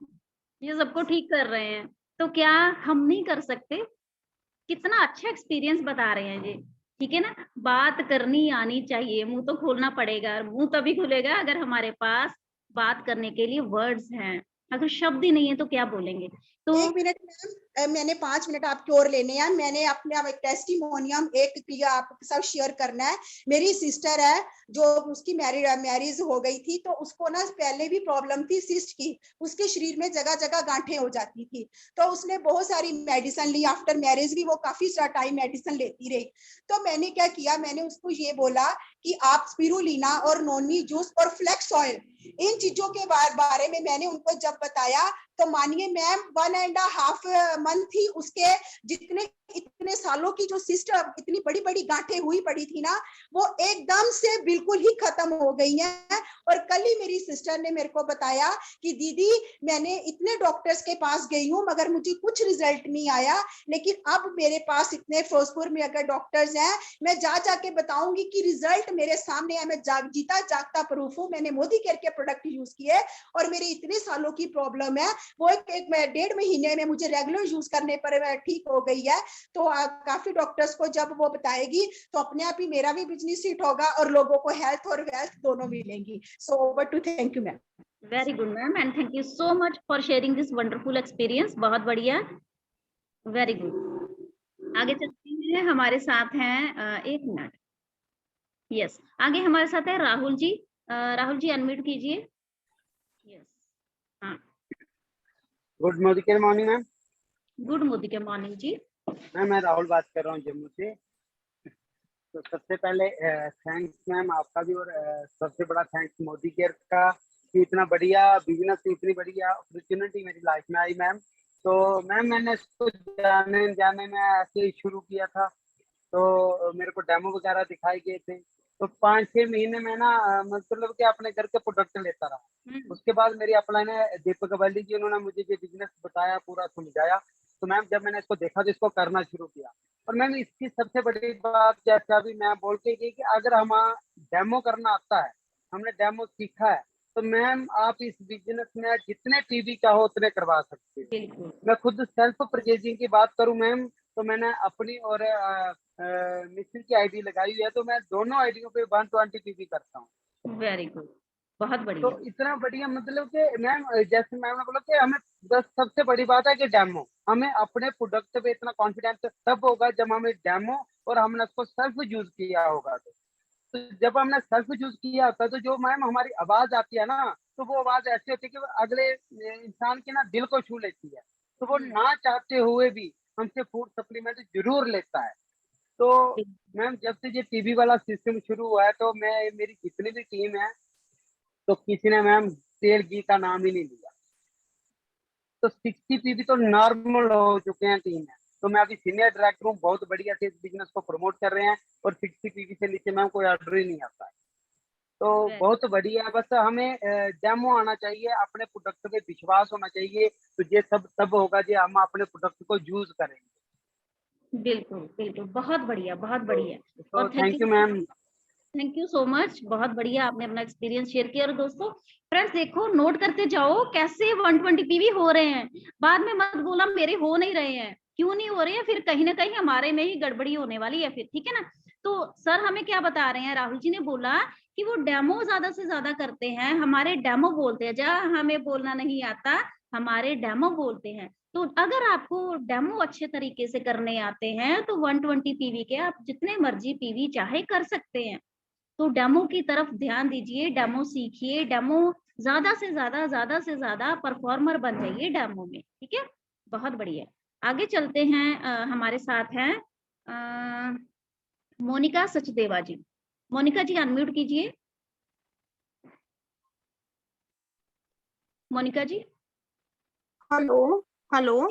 ये सबको ठीक कर रहे हैं, तो क्या हम नहीं कर सकते? कितना अच्छा एक्सपीरियंस बता रहे हैं जी, ठीक है ना। बात करनी आनी चाहिए, मुंह तो खोलना पड़ेगा। मुंह तभी खुलेगा अगर हमारे पास बात करने के लिए वर्ड्स हैं। अगर शब्द ही नहीं है तो क्या बोलेंगे। तो 1 मिनट मैम, मैंने 5 मिनट आपकी और लेने हैं। मैंने अपने आप एक टेस्टिमोनियम एक क्लियर आपके साथ शेयर करना है। मेरी सिस्टर है जो उसकी मैरिज हो गई थी, तो उसको ना पहले भी प्रॉब्लम थी सिस्ट की, उसके शरीर में जगह जगह गांठें हो जाती थी। तो उसने बहुत सारी मेडिसिन ली, आफ्टर मैरिज भी वो काफी टाइम मेडिसिन लेती रही। तो मैंने क्या किया, मैंने उसको ये बोला कि आप स्पिरुलिना और नोनी जूस और फ्लेक्स ऑयल, इन चीजों के बारे में मैंने उनको जब बताया, तो मानिए मैम 1.5 मंथ ही उसके जितने इतने सालों की जो सिस्टर इतनी बड़ी बड़ी गांठें हुई पड़ी थी ना, वो एकदम से बिल्कुल ही खत्म हो गई हैं। और कल ही मेरी सिस्टर ने मेरे को बताया कि दीदी मैंने इतने डॉक्टर्स के पास गई हूँ मगर मुझे कुछ रिजल्ट नहीं आया, लेकिन अब मेरे पास इतने फिरोजपुर में अगर डॉक्टर्स हैं, मैं जा जाके बताऊंगी कि रिजल्ट मेरे सामने है। मैं जीता जागता प्रूफ हूँ। मैंने मोदी केयर के प्रोडक्ट यूज किए और मेरे इतने सालों की प्रॉब्लम है वो 1.5 महीने में मुझे रेगुलर यूज करने पर ठीक हो गई है। तो काफी डॉक्टर्स को जब वो बताएगी तो अपने आप ही मेरा भी बिजनेस हिट होगा और लोगों को हेल्थ और वेल्थ दोनों मिलेंगी। So over to, thank you ma'am. Very good ma'am, and thank you so much for sharing this wonderful experience. बहुत बढ़िया, वेरी गुड। आगे चलते हैं, हमारे साथ हैं 1 मिनट, यस, आगे हमारे साथ है राहुल जी। राहुल जी अनम्यूट कीजिए। यस, हाँ, good morning ma'am. Good morning जी। मैं राहुल बात कर रहा हूँ जम्मू से। तो सबसे पहले थैंक्स मैम आपका भी, और सबसे बड़ा थैंक्स मोदी केयर का कि इतना बढ़िया बिजनेस, इतनी बढ़िया अपॉर्चुनिटी मेरी लाइफ में आई मैम। तो मैम मैंने इसको जाने में ऐसे ही शुरू किया था, तो मेरे को डेमो वगैरह दिखाए गए थे। तो 5-6 महीने में ना मतलब कि अपने घर के प्रोडक्ट लेता रहा। उसके बाद मेरी अपलाइन है दीपक अवली जी, उन्होंने मुझे ये बिजनेस बताया, पूरा समझाया। तो मैम जब मैंने इसको देखा तो इसको करना शुरू किया। और मैम इसकी सबसे बड़ी बात जैसा अभी मैं बोल के गई कि अगर हम डेमो करना आता है, हमने डेमो सीखा है, तो मैम आप इस बिजनेस में जितने टीवी चाहो उतने करवा सकते हो। मैं खुद सेल्फ परचेजिंग की बात करूं मैम, तो मैंने अपनी और मिस्टर की आईडी लगाई हुई है, तो मैं दोनों आईडियों पे 120 टीवी करता हूँ। वेरी गुड, बहुत बढ़िया। तो इतना बढ़िया मतलब कि मैम जैसे मैम ने बोला कि हमें बस सबसे बड़ी बात है कि डेमो, हमें अपने प्रोडक्ट पे इतना कॉन्फिडेंस तब होगा जब हमें डेमो और हमने उसको सेल्फ यूज किया होगा। तो जब हमने सेल्फ यूज किया होता है तो जो मैम हमारी आवाज आती है ना, तो वो आवाज ऐसी होती है कि वो अगले इंसान के ना दिल को छू लेती है। तो वो ना चाहते हुए भी हमसे फूड सप्लीमेंट जरूर लेता है। तो मैम जब से ये टीवी वाला सिस्टम शुरू हुआ है, तो मैं मेरी जितनी भी टीम है, तो किसी ने मैम तेल घी का नाम ही नहीं लिया। तो 60 पीवी तो नॉर्मल हो चुके हैं टीम में। तो मैं अभी सीनियर डायरेक्टर हूँ, बहुत बढ़िया से इस बिजनेस को प्रमोट कर रहे हैं, और 60 पीवी से नीचे मैम कोई ऑर्डर ही नहीं आता है। तो बहुत बढ़िया, बस हमें डेमो आना चाहिए, अपने प्रोडक्ट पे विश्वास होना चाहिए। तो ये सब तब होगा जो हम अपने प्रोडक्ट को यूज करेंगे। बिल्कुल बिल्कुल, बहुत बढ़िया, बहुत बढ़िया। तो thank you ma'am. Thank you so much, बहुत बढ़िया आपने अपना एक्सपीरियंस शेयर किया। और दोस्तों फ्रेंड्स देखो, नोट करते जाओ कैसे 120 पीवी हो रहे हैं। बाद में मत बोला मेरे हो नहीं रहे हैं, क्यों नहीं हो रहे हैं, फिर कहीं ना कहीं हमारे में ही गड़बड़ी होने वाली है फिर, ठीक है ना। तो सर हमें क्या बता रहे हैं, राहुल जी ने बोला कि वो डेमो ज्यादा से ज्यादा करते हैं, हमारे डेमो बोलते हैं, जहाँ हमें बोलना नहीं आता हमारे डेमो बोलते हैं। तो अगर आपको डेमो अच्छे तरीके से करने आते हैं तो 120 पीवी के आप जितने मर्जी पीवी चाहे कर सकते हैं। तो डेमो की तरफ ध्यान दीजिए, डेमो सीखिए, डेमो ज्यादा से ज्यादा परफॉर्मर बन जाइए डेमो में, ठीक है। बहुत बढ़िया, आगे चलते हैं। हमारे साथ हैं मोनिका सचदेवा जी। मोनिका जी अनम्यूट कीजिए। मोनिका जी। हेलो हेलो,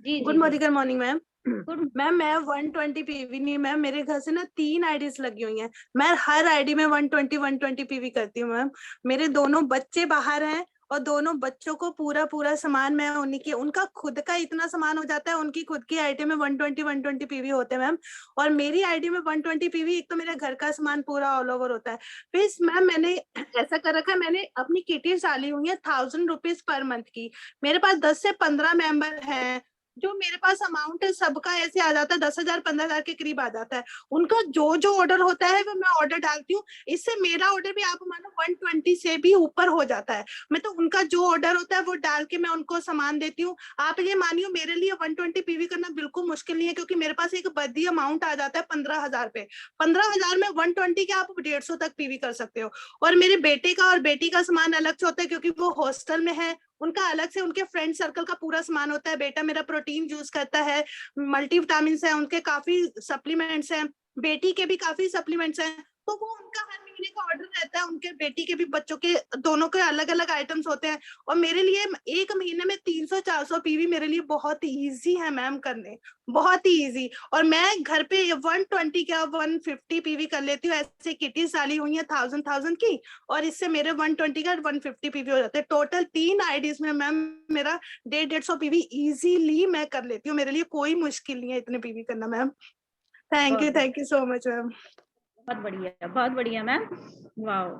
जी good morning ma'am. Good ma'am मैं 120 पीवी नहीं मैम, मेरे घर से ना 3 आईडीज लगी हुई हैं। मैं हर आईडी में 120 पीवी करती हूँ मैम। मेरे दोनों बच्चे बाहर हैं और दोनों बच्चों को पूरा सामान मैं उन्हीं की, उनका खुद का इतना सामान हो जाता है, उनकी खुद की आईडी में 120 पीवी होते हैं मैम। और मेरी आईडी में 120 पीवी, एक तो मेरे घर का सामान पूरा ऑल ओवर होता है। फिर मैम मैंने ऐसा कर रखा है, मैंने अपनी किटी डाली हुई है 1000 रुपीज पर मंथ की। मेरे पास 10 से 15 मेंबर हैं, जो मेरे पास अमाउंट है सबका ऐसे आ जाता है 10,000 15,000 के करीब आ जाता है। उनका जो ऑर्डर होता है वो मैं ऑर्डर डालती हूँ, इससे मेरा ऑर्डर भी आप मानो 120 से भी ऊपर हो जाता है। मैं तो उनका जो ऑर्डर होता है वो डाल के मैं उनको सामान देती हूँ। आप ये मानियो मेरे लिए 120 पीवी करना बिल्कुल मुश्किल नहीं है, क्योंकि मेरे पास एक बड़ी अमाउंट आ जाता है 15,000 पे। 15,000 में 120 के आप 150 तक पीवी कर सकते हो। और मेरे बेटे का और बेटी का सामान अलग से होता है, क्योंकि वो हॉस्टल में है, उनका अलग से उनके फ्रेंड सर्कल का पूरा सामान होता है। बेटा मेरा प्रोटीन यूज करता है, मल्टीविटामिन है, उनके काफी सप्लीमेंट्स हैं, बेटी के भी काफी सप्लीमेंट्स हैं। तो वो उनका हर महीने का ऑर्डर रहता है, उनके बेटी के भी, बच्चों के दोनों के अलग अलग आइटम्स होते हैं। और मेरे लिए एक महीने में 300-400 पीवी मेरे लिए बहुत इजी है मैम करने, बहुत ही इजी। और मैं घर पे 120 क्या 150 पीवी कर लेती हूँ। ऐसे किटीज डाली हुई है 1000 की, और इससे मेरे 120 का 150 पीवी हो जाते हैं। टोटल 3 आईडीज में मैम मेरा 150 पीवी इजीली मैं कर लेती हूँ। मेरे लिए कोई मुश्किल नहीं है इतने पीवी करना ma'am. Thank you so much ma'am. बहुत बढ़िया मैम, वाओ।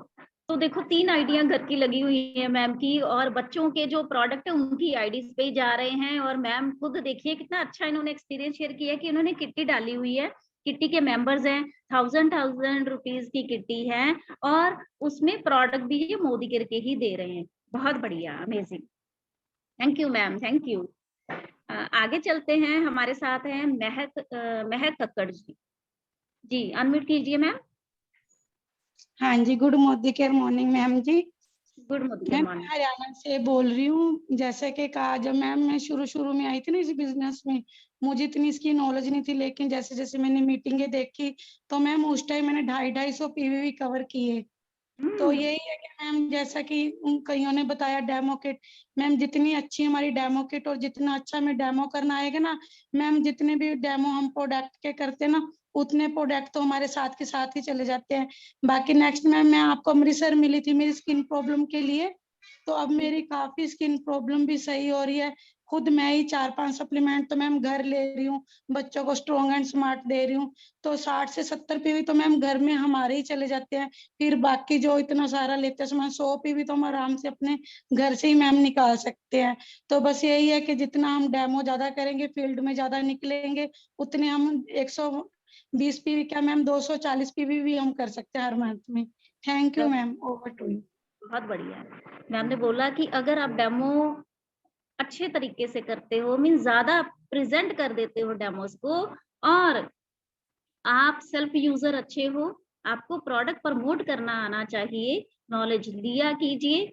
तो देखो 3 आईडियां घर की लगी हुई है मैम की, और बच्चों के जो प्रोडक्ट है उनकी आईडीज पे जा रहे हैं। और मैम खुद देखिए कितना अच्छा इन्होंने एक्सपीरियंस शेयर किया कि इन्होंने किट्टी डाली हुई है, किट्टी के मेंबर्स हैं, 1000 रुपीज की किट्टी है, और उसमें प्रोडक्ट भी ये मोदी केयर के ही दे रहे हैं। बहुत बढ़िया, amazing, thank you ma'am, thank you. आगे चलते हैं, हमारे साथ हैं महक कक्कड़ जी, अनम्यूट कीजिए मैम। हाँ जी, good Modicare morning ma'am जी। गुड मोदी मैं मॉर्निंग। हरियाणा से बोल रही हूँ। जैसे कि कहा, जब मैम मैं शुरू में आई थी ना इस बिजनेस में, मुझे इतनी इसकी नॉलेज नहीं थी, लेकिन जैसे जैसे मैंने मीटिंगें देखी तो मैम उस टाइम मैंने 250 पीवीवी कवर किए। तो यही है कि मैम जैसा कि उन कईयों ने बताया डेमो किट, मैम जितनी अच्छी हमारी डेमो किट और जितना अच्छा हमें डेमो करना आएगा ना मैम, जितने भी डेमो हम प्रोडक्ट के करते हैं ना उतने प्रोडक्ट तो हमारे साथ के साथ ही चले जाते हैं। बाकी नेक्स्ट मैम मैं आपको अमृतसर मिली थी मेरी स्किन प्रॉब्लम के लिए, तो अब मेरी काफी स्किन प्रॉब्लम भी सही हो रही है। खुद मैं ही 4-5 सप्लीमेंट तो मैम घर ले रही हूँ, बच्चों को स्ट्रॉन्ग एंड स्मार्ट दे रही हूँ। तो 60 से 70 पीवी तो मैम घर में हमारे ही चले जाते हैं। फिर बाकी जो इतना सारा लेते हैं सामान 100 पीवी तो हम आराम से अपने घर से ही मैम निकाल सकते हैं। तो बस यही है कि जितना हम डेमो ज्यादा करेंगे, फील्ड में ज्यादा निकलेंगे, उतने हम 120 पीवी क्या मैम 240 पीवी भी हम कर सकते हैं हर मंथ में। Thank you ma'am, over to you. बहुत बढ़िया। मैम ने बोला कि अगर आप डेमो अच्छे तरीके से करते हो, मीन ज्यादा प्रेजेंट कर देते हो डेमोस को, और आप सेल्फ यूजर अच्छे हो, आपको प्रोडक्ट प्रमोट करना आना चाहिए, नॉलेज लिया कीजिए,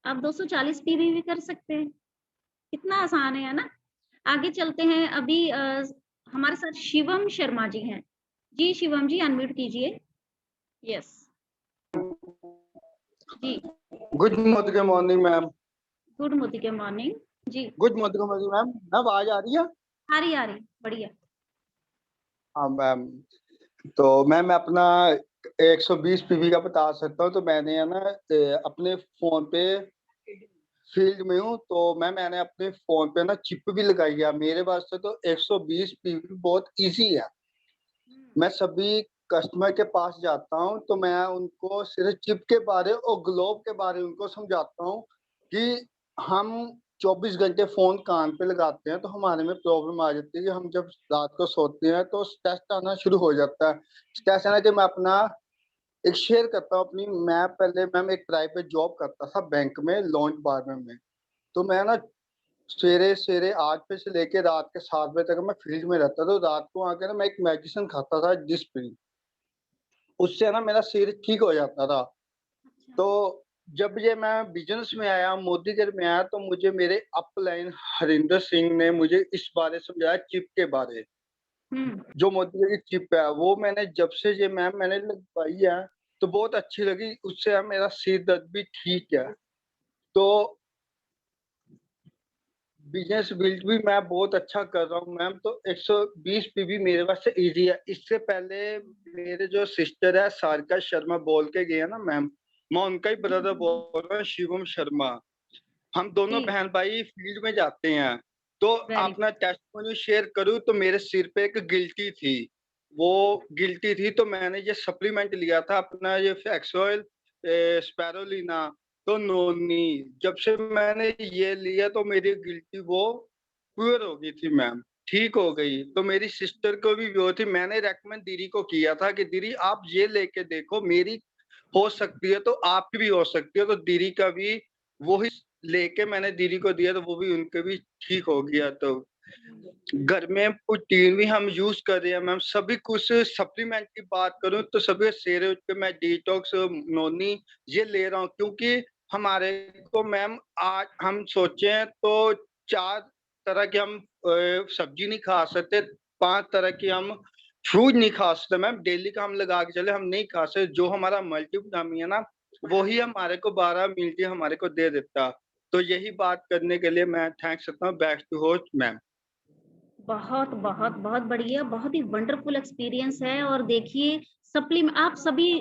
आप 240 पीवी भी कर सकते हैं। कितना आसान है ना। आगे चलते हैं। अभी हमारे साथ शिवम शर्मा जी हैं। जी शिवम जी अनम्यूट कीजिए। यस जी। Good morning ma'am. Good morning जी। Good morning ma'am. आवाज आ रही है? आ रही बढ़िया। हाँ मैम, तो मैम मैं अपना 120 पीवी का बता सकता हूँ। तो मैंने है ना अपने फोन पे फील्ड में हूँ, तो मैंने अपने फोन पे ना चिप भी लगाई है। मेरे वास्ते तो 120 पीवी बहुत इजी है। मैं सभी कस्टमर के पास जाता हूँ तो मैं उनको सिर्फ चिप के बारे और ग्लोब के बारे उनको समझाता हूँ कि हम 24 घंटे फोन कान पे लगाते हैं तो हमारे में प्रॉब्लम आ जाती है कि हम जब रात को सोते हैं तो स्ट्रेस आना शुरू हो जाता है। स्ट्रेस आना कि मैं अपना एक शेयर करता हूँ अपनी। मैं पहले मैम एक प्राइवेट जॉब करता था बैंक में, लॉन्च डिपार्टमेंट में। तो मैं ना सवेरे 8 बजे से लेके रात के 7 बजे तक मैं फील्ड में रहता था। तो रात को आके ना मैं एक मेडिसिन खाता था डिस्प्रिन, उससे ना मेरा सिर ठीक हो जाता था। तो जब ये मैं बिजनेस में आया, मोदीगढ़ में आया, तो मुझे मेरे अपलाइन हरिंदर सिंह ने मुझे इस बारे समझाया, चिप के बारे। जो मोदीगढ़ की चिप है वो मैंने जब से ये मैम मैंने लगवाई है तो बहुत अच्छी लगी। उससे मेरा सिर दर्द भी ठीक है। तो बिजनेस बिल्ड भी मैं बहुत अच्छा कर रहा हूँ मैम। तो 120 पीवी मेरे वास्ते इजी है। इससे पहले मेरे जो सिस्टर है सारिका शर्मा बोल के गए ना मैम, मैं उनका ही ब्रदर बोल रहा हूँ, शिवम शर्मा। हम दोनों बहन भाई फील्ड में जाते हैं। तो अपना टेस्टिमोनी शेयर करूँ तो मेरे सिर पे एक गिल्टी थी, वो गिल्टी थी। तो मैंने ये सप्लीमेंट लिया था अपना, ये फ्लैक्स ऑयल, स्पैरोलिना, तो नोनी। जब से मैंने ये लिया तो मेरी गिल्टी वो प्योर हो गई थी मैम, ठीक हो गई। तो मेरी सिस्टर को भी वो थी, मैंने रेकमेंड दीदी को किया था कि दीदी आप ये लेके देखो, मेरी हो सकती है तो आपकी भी हो सकती है। तो दीदी का भी वही लेके मैंने दीदी को दिया तो वो भी उनके भी ठीक हो गया। तो घर में प्रोटीन भी हम यूज कर रहे हैं मैम। सभी कुछ सप्लीमेंट की बात करूं तो सभी सवेरे उठ के मैं डिटॉक्स नोनी ये ले रहा हूं, क्योंकि हमारे को मैम आज हम सोचे तो 4 तरह की हम सब्जी नहीं खा सकते, 5 तरह की हम फ्रूट नहीं खा सकते मैम। डेली का हम लगा के चले, हम नहीं खा सकते। जो हमारा मल्टीविटामिन है ना वही हमारे को 12 मिनट हमारे को दे देता। तो यही बात करने के लिए मैं थैंक्स करता हूँ। Back to host ma'am. बहुत बहुत बहुत बढ़िया, बहुत ही वंडरफुल एक्सपीरियंस है। और देखिए सप्लीमेंट, आप सभी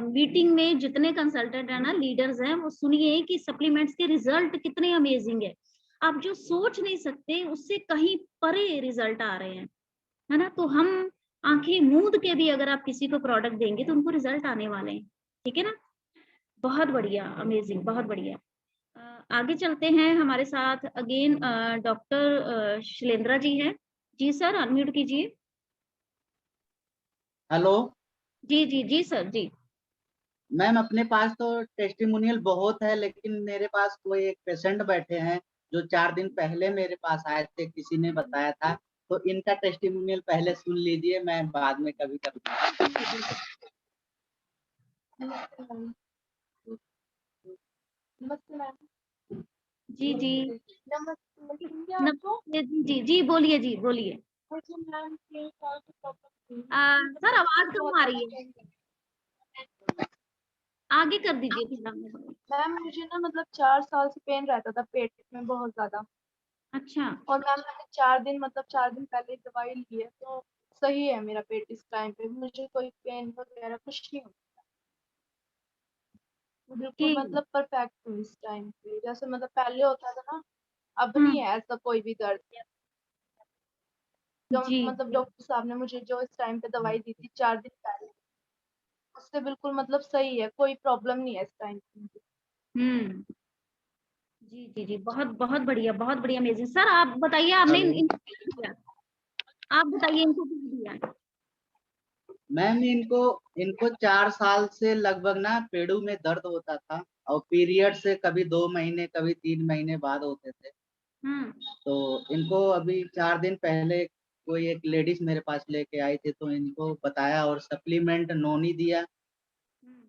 मीटिंग में जितने कंसल्टेंट है ना, लीडर्स हैं, वो सुनिए कि सप्लीमेंट्स के रिजल्ट कितने अमेजिंग है। आप जो सोच नहीं सकते उससे कहीं परे रिजल्ट आ रहे हैं, है ना। तो हम आंखें मूंद के भी अगर आप किसी को प्रोडक्ट देंगे तो उनको रिजल्ट आने वाले हैं, ठीक है ना। बहुत बढ़िया, अमेजिंग, बहुत बढ़िया। आगे चलते हैं। हमारे साथ अगेन डॉक्टर शैलेंद्रा जी हैं। जी सर अनम्यूट कीजिए। हेलो जी जी जी सर जी। मैम, अपने पास तो टेस्टिमोनियल बहुत है, लेकिन मेरे पास कोई एक पेशेंट बैठे हैं जो 4 दिन पहले मेरे पास आए थे, किसी ने बताया था। तो इनका टेस्टिमोनियल पहले सुन लीजिए, मैं बाद में कभी करूँगा। नमस्ते मैम। जी जी नमस्ते आपको। जी जी जी बोलिए जी बोलिए। मुझे मैम 3 साल की प्रॉब्लम थी। सर आवाज कम आ रही है, आगे कर दीजिए थोड़ा। मैम मुझे ना मतलब 4 साल से पेन रहता था पेट में बहुत ज्यादा। अच्छा। और मैम मैंने 4 दिन पहले दवाई ली है तो सही है मेरा पेट इस टाइम पे, मुझे कोई पेन वगैरह कुछ नहीं होता। बिल्कुल मतलब परफेक्ट हूँ इस टाइम पे, जैसे मतलब पहले होता था ना, अब नहीं है ऐसा कोई भी दर्द। जो मतलब डॉक्टर साहब ने मुझे जो इस टाइम पे दवाई दी थी 4 दिन पहले, उससे बिल्कुल मतलब सही है, कोई प्रॉब्लम नहीं है इस टाइम पे। जी जी जी बहुत बहुत बढ़िया, बहुत बढ़िया, अमेजिंग। सर आप बताइए, आपने इनको क्या दिया? आप बताइए इनको क्या दिया? मैम इनको 4 साल से लगभग ना पेड़ों में दर्द होता था और पीरियड से कभी 2 महीने कभी 3 महीने बाद होते थे। तो इनको अभी 4 दिन पहले कोई एक लेडीज मेरे पास लेके आई थी, तो इनको बताया और सप्लीमेंट नोनी दिया,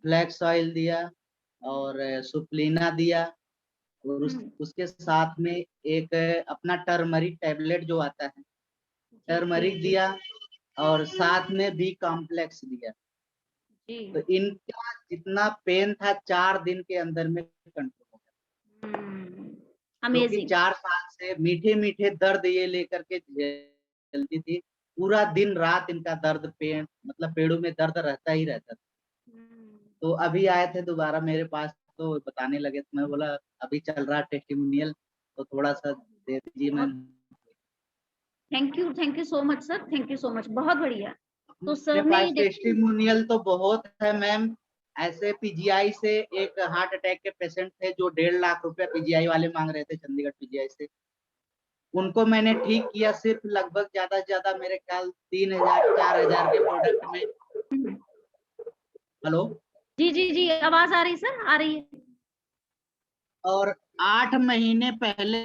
फ्लैक्स ऑयल दिया और सुप्लीना दिया और उसके साथ में एक अपना टर्मरिक टैबलेट जो आता है टर्मरिक दिया और साथ में बी कॉम्प्लेक्स दिया। तो इनका जितना पेन था 4 दिन के अंदर में कंट्रोल हो गया। क्योंकि 4 साल से मीठे मीठे दर्द ये लेकर के चलती थी, पूरा दिन रात इनका दर्द पेन मतलब पेड़ों में दर्द रहता ही रहता था। तो अभी आए थे दोबारा मेरे पास तो बताने लगे, तो मैं बोला अभी चल रहा टेस्टिमोनियल तो थोड़ा सा दे दीजिए ma'am. Thank you so much sir, thank you so much, बहुत बढ़िया। तो मेरे सर ने पास टेस्टिमोनियल तो बहुत है मैम। ऐसे पीजीआई से एक हार्ट अटैक के पेशेंट थे जो 1.5 लाख रुपए पीजीआई वाले मांग रहे थे, चंडीगढ़ पीजीआई से। उनको मैंने ठीक किया सिर्फ लगभग ज्यादा से ज्यादा मेरे ख्याल 3000-4000 के प्रोडक्ट में। हेलो जी जी जी आवाज आ रही सर, आ रही है। और 8 महीने पहले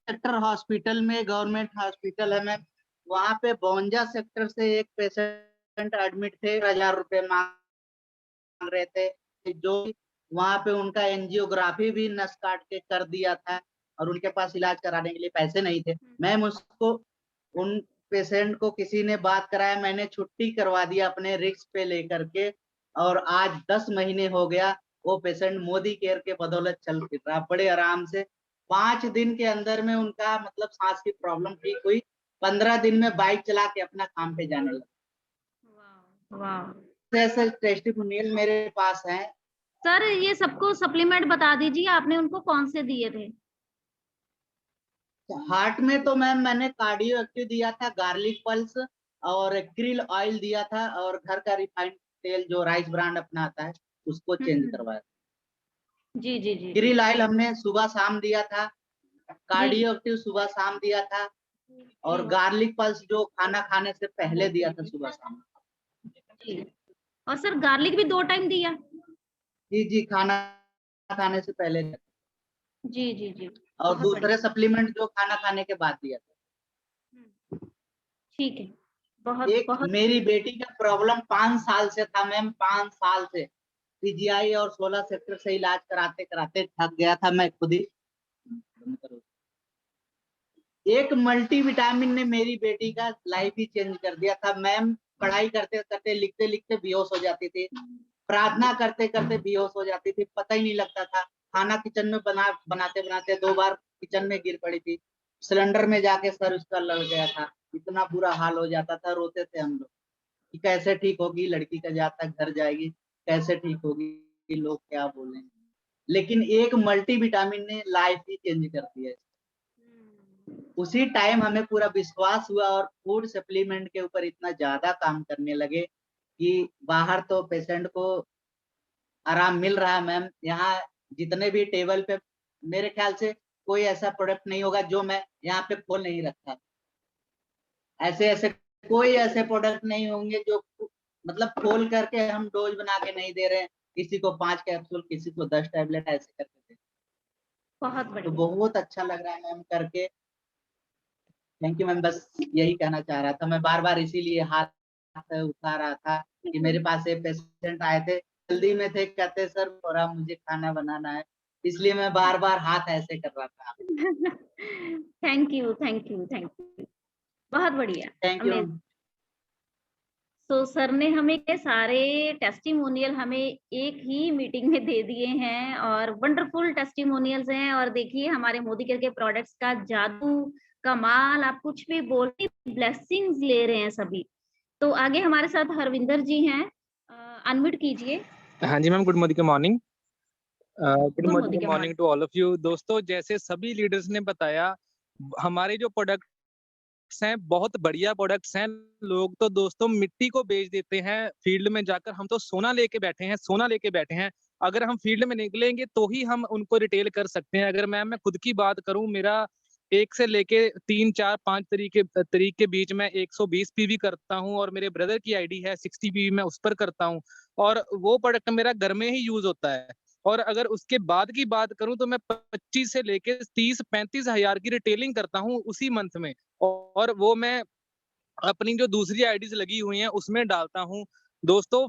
सेक्टर हॉस्पिटल में, गवर्नमेंट हॉस्पिटल है मैम, वहां पे 52 सेक्टर से एक पेशेंट एडमिट थे, 1000 रुपए मांग रहे थे। जो वहां पे उनका एंजियोग्राफी भी नस काट के कर दिया था और उनके पास इलाज कराने के लिए पैसे नहीं थे। मैम उसको उन पेशेंट को किसी ने बात कराया, मैंने छुट्टी करवा दिया अपने रिस्क पे लेकर के और आज 10 महीने हो गया वो पेशेंट मोदी केयर के बदौलत चल फिर रहा बड़े आराम से। 5 दिन के अंदर में उनका मतलब सांस की प्रॉब्लम ठीक हुई, 15 दिन में बाइक चला के अपना काम पे जाने लगा। वाह। ऐसे टेस्टिमोनियल मेरे पास है। सर ये सबको सप्लीमेंट बता दीजिए, आपने उनको कौन से दिए थे? हार्ट में तो मैम मैंने कार्डियो एक्टिव दिया था, गार्लिक पल्स और क्रिल ऑयल दिया था और घर का रिफाइंड तेल जो राइस ब्रांड अपना आता है उसको चेंज करवाया। जी जी जी क्रिल ऑयल हमने सुबह शाम दिया था, कार्डियो एक्टिव सुबह शाम दिया था और गार्लिक पल्स जो खाना खाने से पहले दिया था सुबह शाम। और सर गार्लिक भी 2 टाइम दिया? जी जी खाना खाने से पहले। जी जी जी और दूसरे सप्लीमेंट जो खाना खाने के बाद दिया था। ठीक है। बहुत एक बहुत मेरी बेटी का प्रॉब्लम 5 साल से था मैम, 5 साल से पीजीआई और 16 सेक्टर से इलाज कराते कराते थक गया था मैं खुद ही। एक मल्टीविटामिन ने मेरी बेटी का लाइफ ही चेंज कर दिया था मैम। पढ़ाई करते करते लिखते लिखते बेहोश हो जाती थी, प्रार्थना करते करते बेहोश हो जाती थी, पता ही नहीं लगता था। खाना किचन में बनाते बनाते 2 बार किचन में गिर पड़ी थी, सिलेंडर में जाके सर उसका लड़ गया था, इतना बुरा हाल हो जाता था, रोते थे हम लोग कि कैसे ठीक होगी लड़की का, जब तक घर जाएगी कैसे ठीक होगी, लोग क्या बोलेंगे। लेकिन एक मल्टीविटामिन ने लाइफ ही चेंज कर दिया। उसी टाइम हमें पूरा विश्वास हुआ और फूड सप्लीमेंट के ऊपर इतना ज्यादा काम करने लगे कि बाहर तो पेशेंट को आराम मिल रहा है मैम, यहाँ जितने भी टेबल पे मेरे ख्याल से कोई ऐसा प्रोडक्ट नहीं होगा जो मैं यहाँ पे खोल नहीं रखा। ऐसे ऐसे कोई ऐसे प्रोडक्ट नहीं होंगे जो मतलब खोल करके हम डोज बना के नहीं दे रहे हैं, किसी को 5 कैप्सूल किसी को 10 टैबलेट ऐसे करके दे। बहुत बढ़िया। तो बहुत अच्छा लग रहा है मैम करके। थैंक यू मैम, बस यही कहना चाह रहा था मैं, बार बार इसीलिए हाथ उठा रहा था कि मेरे पास एक पेशेंट आए थे जल्दी में थे, कहते सर थोड़ा मुझे खाना बनाना है, इसलिए मैं बार बार हाथ ऐसे कर रहा था। Thank you, thank you, thank you, बहुत बढ़िया। Thank you. तो सर ने हमें ये सारे टेस्टिमोनियल हमें एक ही मीटिंग में दे दिए हैं और वंडरफुल टेस्टिमोनियल्स हैं। और देखिए हमारे मोदी केयर के प्रोडक्ट्स का जादू, कमाल, आप कुछ भी बोलते, ब्लेसिंग्स ले रहे हैं सभी। तो आगे हमारे साथ हरविंदर जी हैं, अनम्यूट कीजिए। हाँ जी ma'am, good morning morning good morning, morning to all of you. दोस्तों, जैसे सभी लीडर्स ने बताया, हमारे जो प्रोडक्ट्स हैं बहुत बढ़िया प्रोडक्ट्स हैं। लोग तो दोस्तों मिट्टी को बेच देते हैं फील्ड में जाकर, हम तो सोना लेके बैठे हैं, सोना लेके बैठे हैं। अगर हम फील्ड में निकलेंगे तो ही हम उनको रिटेल कर सकते हैं। अगर मैं खुद की बात करूं, मेरा 1 से लेके 3, 4, 5 तरीक के बीच में 120 पीवी करता हूं और मेरे ब्रदर की आईडी है 60 पीवी, मैं उस पर करता हूं और वो प्रोडक्ट मेरा घर में ही यूज होता है। और अगर उसके बाद की बात करूं तो मैं 25 से लेके 30-35 हजार की रिटेलिंग करता हूं उसी मंथ में, और वो मैं अपनी जो दूसरी आईडीज लगी हुई हैं उसमें डालता हूं। दोस्तों,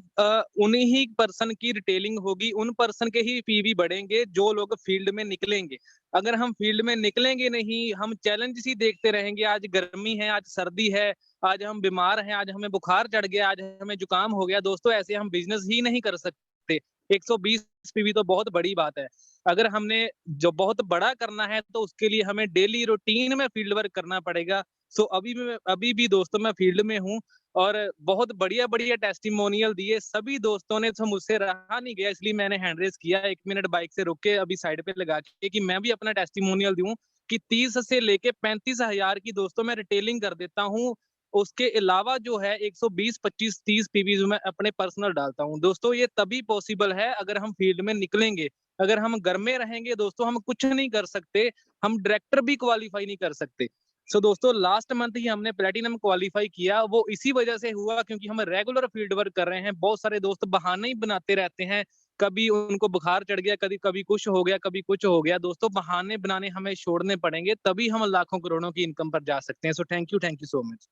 उन्हीं ही पर्सन की रिटेलिंग होगी, उन पर्सन के ही पीवी बढ़ेंगे जो लोग फील्ड में निकलेंगे। अगर हम फील्ड में निकलेंगे नहीं, हम चैलेंज ही देखते रहेंगे, आज गर्मी है, आज सर्दी है, आज हम बीमार हैं, आज हमें बुखार चढ़ गया, आज हमें जुकाम हो गया, दोस्तों ऐसे हम बिजनेस ही नहीं कर सकते। 120 पीवी तो बहुत बड़ी बात है। अगर हमने जो बहुत बड़ा करना है तो उसके लिए हमें डेली रूटीन में फील्ड वर्क करना पड़ेगा। सो अभी भी दोस्तों मैं फील्ड में हूँ और बहुत बढ़िया बढ़िया टेस्टिमोनियल दिए सभी दोस्तों ने, तो मुझसे रहा नहीं गया, इसलिए मैंने हैंड रेस किया। 1 मिनट बाइक से रुक के अभी साइड पे लगा के कि मैं भी अपना टेस्टिमोनियल दूं कि 30 से लेके 35 हजार की दोस्तों मैं रिटेलिंग कर देता हूँ। उसके अलावा जो है 120, 25, 30 पीवीज में अपने पर्सनल डालता हूँ। दोस्तों ये तभी पॉसिबल है अगर हम फील्ड में निकलेंगे। अगर हम घर में रहेंगे दोस्तों हम कुछ नहीं कर सकते, हम डायरेक्टर भी क्वालिफाई नहीं कर सकते। सो दोस्तों लास्ट मंथ ही हमने प्लेटिनम क्वालिफाई किया, वो इसी वजह से हुआ क्योंकि हम रेगुलर फील्ड वर्क कर रहे हैं। बहुत सारे दोस्त बहाने ही बनाते रहते हैं, कभी उनको बुखार चढ़ गया, कभी कुछ हो गया, कभी कुछ हो गया। दोस्तों बहाने बनाने हमें छोड़ने पड़ेंगे, तभी हम लाखों करोड़ों की इनकम पर जा सकते हैं। सो थैंक यू सो मच।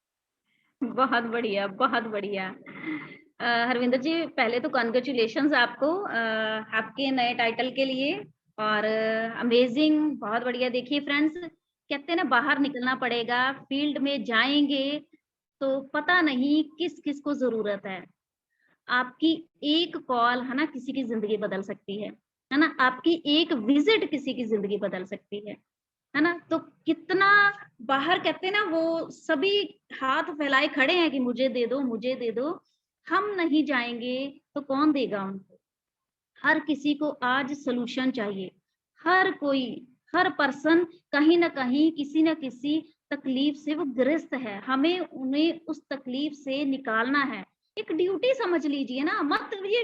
बहुत बढ़िया, बहुत बढ़िया। हरविंदर जी, पहले तो कॉन्ग्रेचुलेशंस आपको आपके नए टाइटल के लिए और अमेजिंग, बहुत बढ़िया। देखिए फ्रेंड्स, कहते हैं ना बाहर निकलना पड़ेगा, फील्ड में जाएंगे तो पता नहीं किस किस को जरूरत है। आपकी एक कॉल है ना किसी की जिंदगी बदल सकती है ना, आपकी एक विजिट किसी की जिंदगी बदल सकती है ना। तो कितना बाहर कहते हैं ना, वो सभी हाथ फैलाए खड़े हैं कि मुझे दे दो, मुझे दे दो। हम नहीं जाएंगे तो कौन देगा उनको? हर किसी को आज सलूशन चाहिए। हर कोई, हर पर्सन कहीं ना कहीं किसी न किसी तकलीफ से वो ग्रस्त है, हमें उन्हें उस तकलीफ से निकालना है। एक ड्यूटी समझ लीजिए ना, मत ये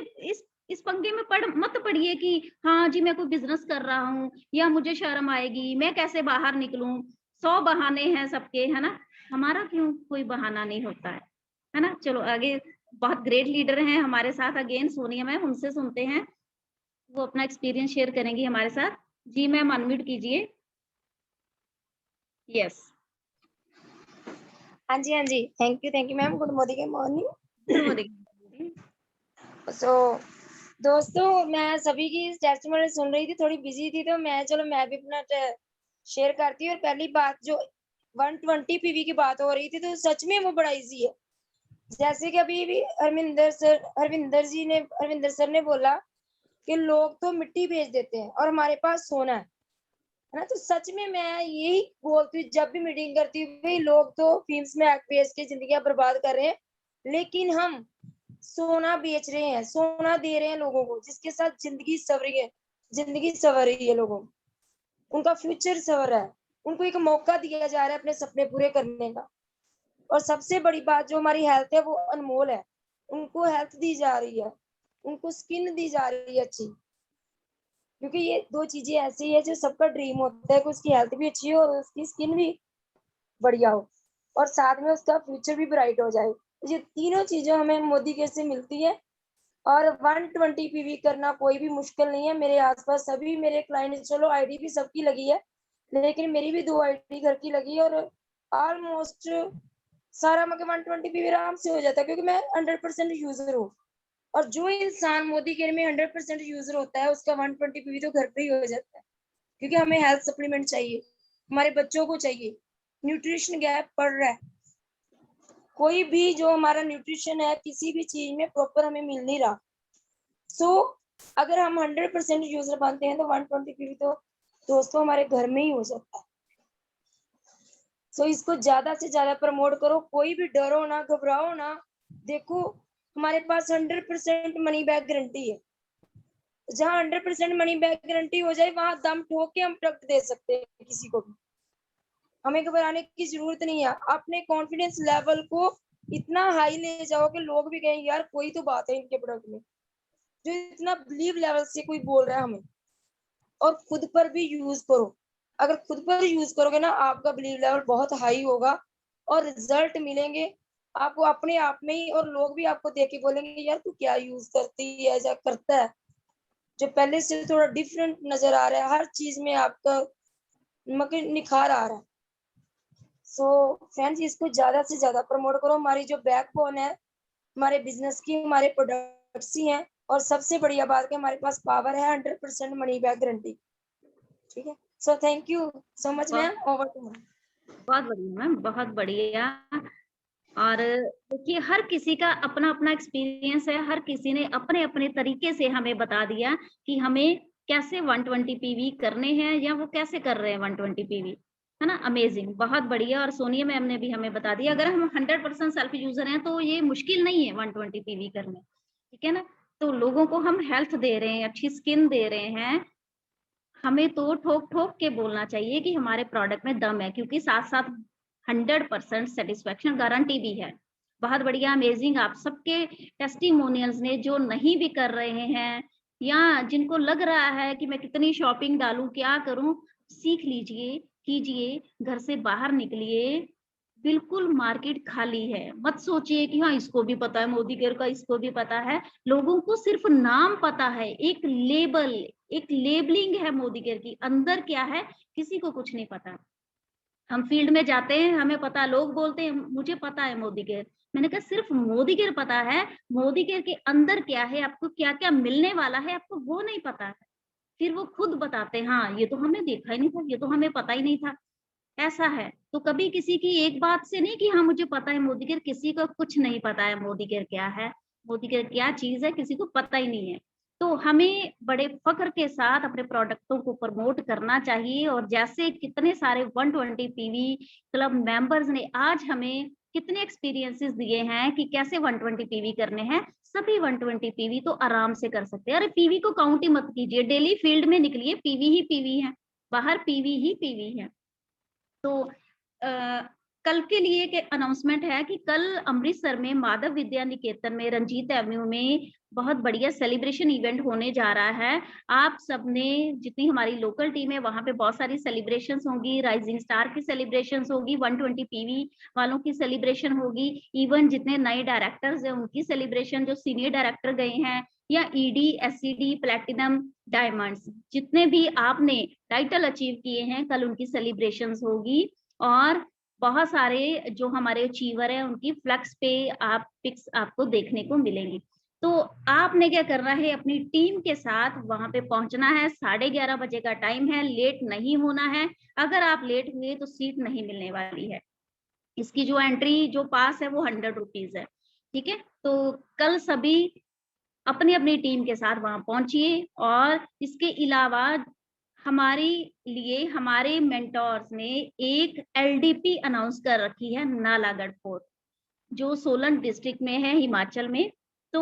इस पंगे में मत पड़िए कि हाँ जी मैं कोई बिजनेस कर रहा हूँ या मुझे शर्म आएगी, मैं कैसे बाहर निकलूं। 100 बहाने हैं सबके, है ना, हमारा क्यों कोई बहाना नहीं होता है ना। चलो आगे, बहुत ग्रेट लीडर हैं हमारे साथ अगेन सोनिया मैम, उनसे सुनते हैं, वो अपना एक्सपीरियंस शेयर करेंगी हमारे साथ। जी मैम, अनम्यूट कीजिए। यस। हाँ जी, thank you ma'am. Good morning. Good morning. So दोस्तों, मैं सभी की टेस्टिमोनियल सुन रही थी, थोड़ी बिजी थी, तो मैं भी अपना शेयर करती हूँ। और पहली बात, जो 120 पीवी की बात हो रही थी, तो सच में वो बड़ा इजी है। जैसे कि अभी भी हरविंदर सर ने बोला कि लोग तो मिट्टी बेच देते हैं और हमारे पास सोना है ना। तो सच में मैं यही बोलती हूँ जब भी मीटिंग करती हूँ, भाई लोग तो फिल्म्स में एक्ट बेच के जिंदगी बर्बाद कर रहे हैं, लेकिन हम सोना बेच रहे हैं, सोना दे रहे हैं लोगों को, जिसके साथ जिंदगी सवर रही है लोगों, उनका फ्यूचर सवर है, उनको एक मौका दिया जा रहा है अपने सपने पूरे करने का। और सबसे बड़ी बात, जो हमारी हेल्थ है वो अनमोल है, उनको हेल्थ दी जा रही है, उनको स्किन दी जा रही है अच्छी, क्योंकि ये 2 चीजें ऐसी है जो सबका ड्रीम होता है कि उसकी हेल्थ भी अच्छी हो और उसकी स्किन भी बढ़िया हो और साथ में उसका फ्यूचर भी ब्राइट हो जाए। ये तीनों चीजें हमें मोदी केयर से मिलती है और 120 पीवी करना कोई भी मुश्किल नहीं है। मेरे आसपास सभी मेरे क्लाइंट, चलो आईडी भी सबकी लगी है, लेकिन मेरी भी 2 आईडी घर की लगी है और ऑलमोस्ट सारा मगर 120 पीवी आराम से हो जाता है, क्योंकि मैं 100% यूजर हूँ। और जो इंसान मोदी केयर में 100% यूजर होता है उसका 120 पीवी तो घर पे ही हो जाता है, क्योंकि हमें हेल्थ सप्लीमेंट चाहिए, हमारे बच्चों को चाहिए, न्यूट्रिशन गैप पड़ रहा है, कोई भी जो हमारा न्यूट्रिशन है किसी भी चीज में प्रॉपर हमें मिल नहीं रहा। सो अगर हम 100% यूजर बनते हैं तो 120 पीवी तो दोस्तों हमारे घर में ही हो सकता है। सो इसको ज्यादा से ज्यादा प्रमोट करो, कोई भी डरो ना, घबराओ ना। देखो हमारे पास 100% मनी बैक गारंटी है, जहाँ 100% मनी बैक गारंटी हो जाए वहां दम ठोक के हम प्रोडक्ट दे सकते हैं किसी को भी, हमें घबराने की जरूरत नहीं है। अपने कॉन्फिडेंस लेवल को इतना हाई ले जाओ कि लोग भी कहें यार कोई तो बात है इनके प्रोडक्ट में, जो इतना बिलीव लेवल से कोई बोल रहा है हमें। और खुद पर भी यूज करो, अगर खुद पर यूज करोगे ना आपका बिलीव लेवल बहुत हाई होगा और रिजल्ट मिलेंगे आपको अपने आप में ही, और लोग भी आपको देख के बोलेंगे यार तू क्या यूज करती है या करता है, जो पहले से थोड़ा डिफरेंट नजर आ रहा है, हर चीज में आपका मतलब निखार आ रहा है। सो फ्रेंड्स इसको ज्यादा से ज्यादा प्रमोट करो, हमारी जो बैकबोन है हमारे बिजनेस की, हमारे प्रोडक्ट्स ही हैं, और सबसे बढ़िया बात है हमारे पास पावर है 100% मनी बैक गारंटी। ठीक है, so thank you so much ma'am, over to ma'am. बहुत बढ़िया मैम, बहुत बढ़िया। और देखिए हर किसी का अपना अपना एक्सपीरियंस है, हर किसी ने अपने अपने तरीके से हमें बता दिया कि हमें कैसे 120 पीवी करने हैं या वो कैसे कर रहे हैं 120 पीवी, है ना। अमेजिंग, बहुत बढ़िया। और सोनिया मैम ने भी हमें बता दिया अगर हम 100% सेल्फ यूजर हैं तो ये मुश्किल नहीं है 120 पीवी करने, ठीक है ना। तो लोगों को हम हेल्थ दे रहे हैं, अच्छी स्किन दे रहे हैं, हमें तो ठोक ठोक के बोलना चाहिए कि हमारे प्रोडक्ट में दम है, क्योंकि साथ साथ 100% सेटिस्फेक्शन गारंटी भी है। बहुत बढ़िया, अमेजिंग। आप सबके टेस्टिमोनियल्स ने, जो नहीं भी कर रहे हैं या जिनको लग रहा है कि मैं कितनी शॉपिंग डालूं, क्या करूं, सीख लीजिए, कीजिए, घर से बाहर निकलिए, बिल्कुल मार्केट खाली है। मत सोचिए कि हाँ इसको भी पता है मोदी केयर का, इसको भी पता है। लोगों को सिर्फ नाम पता है, एक लेबल, एक लेबलिंग है मोदी केयर की, अंदर क्या है किसी को कुछ नहीं पता। हम फील्ड में जाते हैं, हमें पता, लोग बोलते हैं मुझे पता है मोदी केयर, मैंने कहा सिर्फ मोदी केयर पता है, मोदी केयर के अंदर क्या है, आपको क्या क्या मिलने वाला है, आपको वो नहीं पता है। फिर वो खुद बताते हैं हाँ ये तो हमने देखा ही नहीं था, ये तो हमें पता ही नहीं था। ऐसा है, तो कभी किसी की एक बात से नहीं कि हाँ मुझे पता है मोदी केयर, किसी को कुछ नहीं पता है मोदी केयर क्या है, मोदी केयर क्या चीज है, किसी को पता ही नहीं है। तो हमें बड़े फख्र के साथ अपने प्रोडक्टों को प्रमोट करना चाहिए। और जैसे कितने सारे 120 पीवी क्लब मेंबर्स ने आज हमें कितने एक्सपीरियंसेस दिए हैं कि कैसे 120 पीवी करने हैं, सभी 120 पीवी तो आराम से कर सकते हैं। अरे पीवी को काउंट ही मत कीजिए, डेली फील्ड में निकलिए, पीवी ही पीवी है, बाहर पीवी ही पीवी है। तो कल के लिए के अनाउंसमेंट है कि कल अमृतसर में माधव विद्या निकेतन में रंजीत एवेन्यू में बहुत बढ़िया सेलिब्रेशन इवेंट होने जा रहा है। आप सबने, जितनी हमारी लोकल टीम है, वहां पे बहुत सारी सेलिब्रेशंस होंगी, राइजिंग स्टार की सेलिब्रेशंस होगी, 120 पीवी वालों की सेलिब्रेशन होगी, इवन जितने नए डायरेक्टर्स हैं उनकी सेलिब्रेशन, जो सीनियर डायरेक्टर गए हैं, या ईडी, एससीडी, प्लेटिनम, डायमंड्स, जितने भी आपने टाइटल अचीव किए हैं, कल उनकी सेलिब्रेशंस होगी। और बहुत सारे जो हमारे अचीवर हैं उनकी फ्लेक्स पे आप पिक्स आपको देखने को मिलेंगी। तो आपने क्या करना है, अपनी टीम के साथ वहां पे पहुंचना है। 11:30 बजे का टाइम है, लेट नहीं होना है। अगर आप लेट हुए तो सीट नहीं मिलने वाली है। इसकी जो एंट्री, जो पास है वो 100 रुपीज है, ठीक है। तो कल सभी अपनी अपनी टीम के साथ वहां पहुंचिए। और इसके अलावा हमारे लिए हमारे मेंटोर्स ने एक एलडीपी अनाउंस कर रखी है, नालागढ़ फोर्ट, जो सोलन डिस्ट्रिक्ट में है, हिमाचल में। तो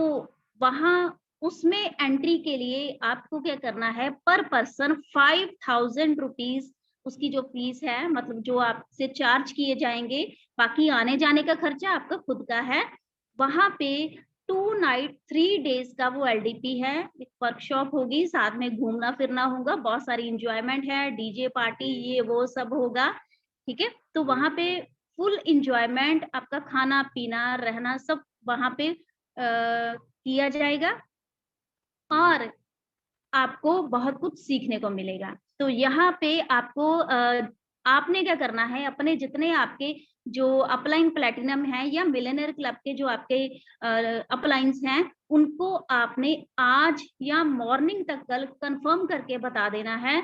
वहां उसमें एंट्री के लिए आपको क्या करना है, पर पर्सन 5000 रुपीज उसकी जो फीस है, मतलब जो आपसे चार्ज किए जाएंगे, बाकी आने जाने का खर्चा आपका खुद का है। वहां पे 2 नाइट 3 डेज का वो एलडीपी है, एक वर्कशॉप होगी, साथ में घूमना फिरना होगा, बहुत सारी इंजॉयमेंट है, डीजे पार्टी ये वो सब होगा, ठीक है। तो वहां पे फुल इंजॉयमेंट, आपका खाना पीना रहना सब वहां पे किया जाएगा और आपको बहुत कुछ सीखने को मिलेगा। तो यहाँ पे आपको आपने क्या करना है, अपने जितने आपके जो अपलाइन प्लेटिनम है या मिलेनियर क्लब के जो आपके अपलाइंस हैं, उनको आपने आज या मॉर्निंग तक कल कंफर्म करके बता देना है।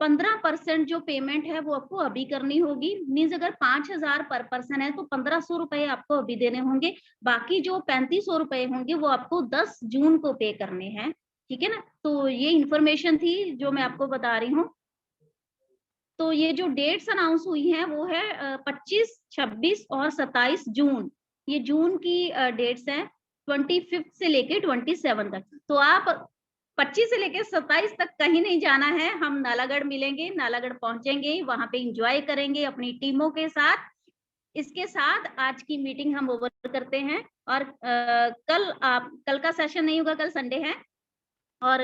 15% जो पेमेंट है वो आपको अभी करनी होगी। मीन्स अगर 5,000 पर पर्सन है तो 1,500 रुपए आपको अभी देने होंगे। बाकी जो 3,500 रुपए होंगे वो आपको 10 जून को पे करने हैं। ठीक है ना। तो ये इंफॉर्मेशन थी जो मैं आपको बता रही हूँ। तो ये जो डेट्स अनाउंस हुई हैं वो है 25, 26 और 27 जून। ये जून की डेट्स हैं 25 से लेके 27 तक। तो आप 25 से लेके 27 तक कहीं नहीं जाना है। हम नालागढ़ मिलेंगे, नालागढ़ पहुंचेंगे, वहां पे एंजॉय करेंगे अपनी टीमों के साथ। इसके साथ आज की मीटिंग हम ओवर करते हैं। और कल का सेशन नहीं होगा, कल संडे है और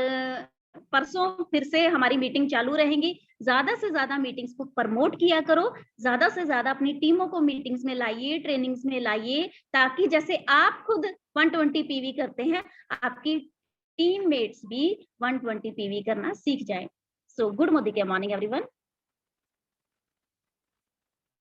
परसों फिर से हमारी मीटिंग चालू रहेंगी। ज्यादा से ज्यादा मीटिंग्स को प्रमोट किया करो, ज्यादा से ज्यादा अपनी टीमों को मीटिंग्स में लाइए, ट्रेनिंग्स में लाइए, ताकि जैसे आप खुद 120 पीवी करते हैं आपकी टीममेट्स भी 120 पीवी करना सीख जाए। So good morning everyone.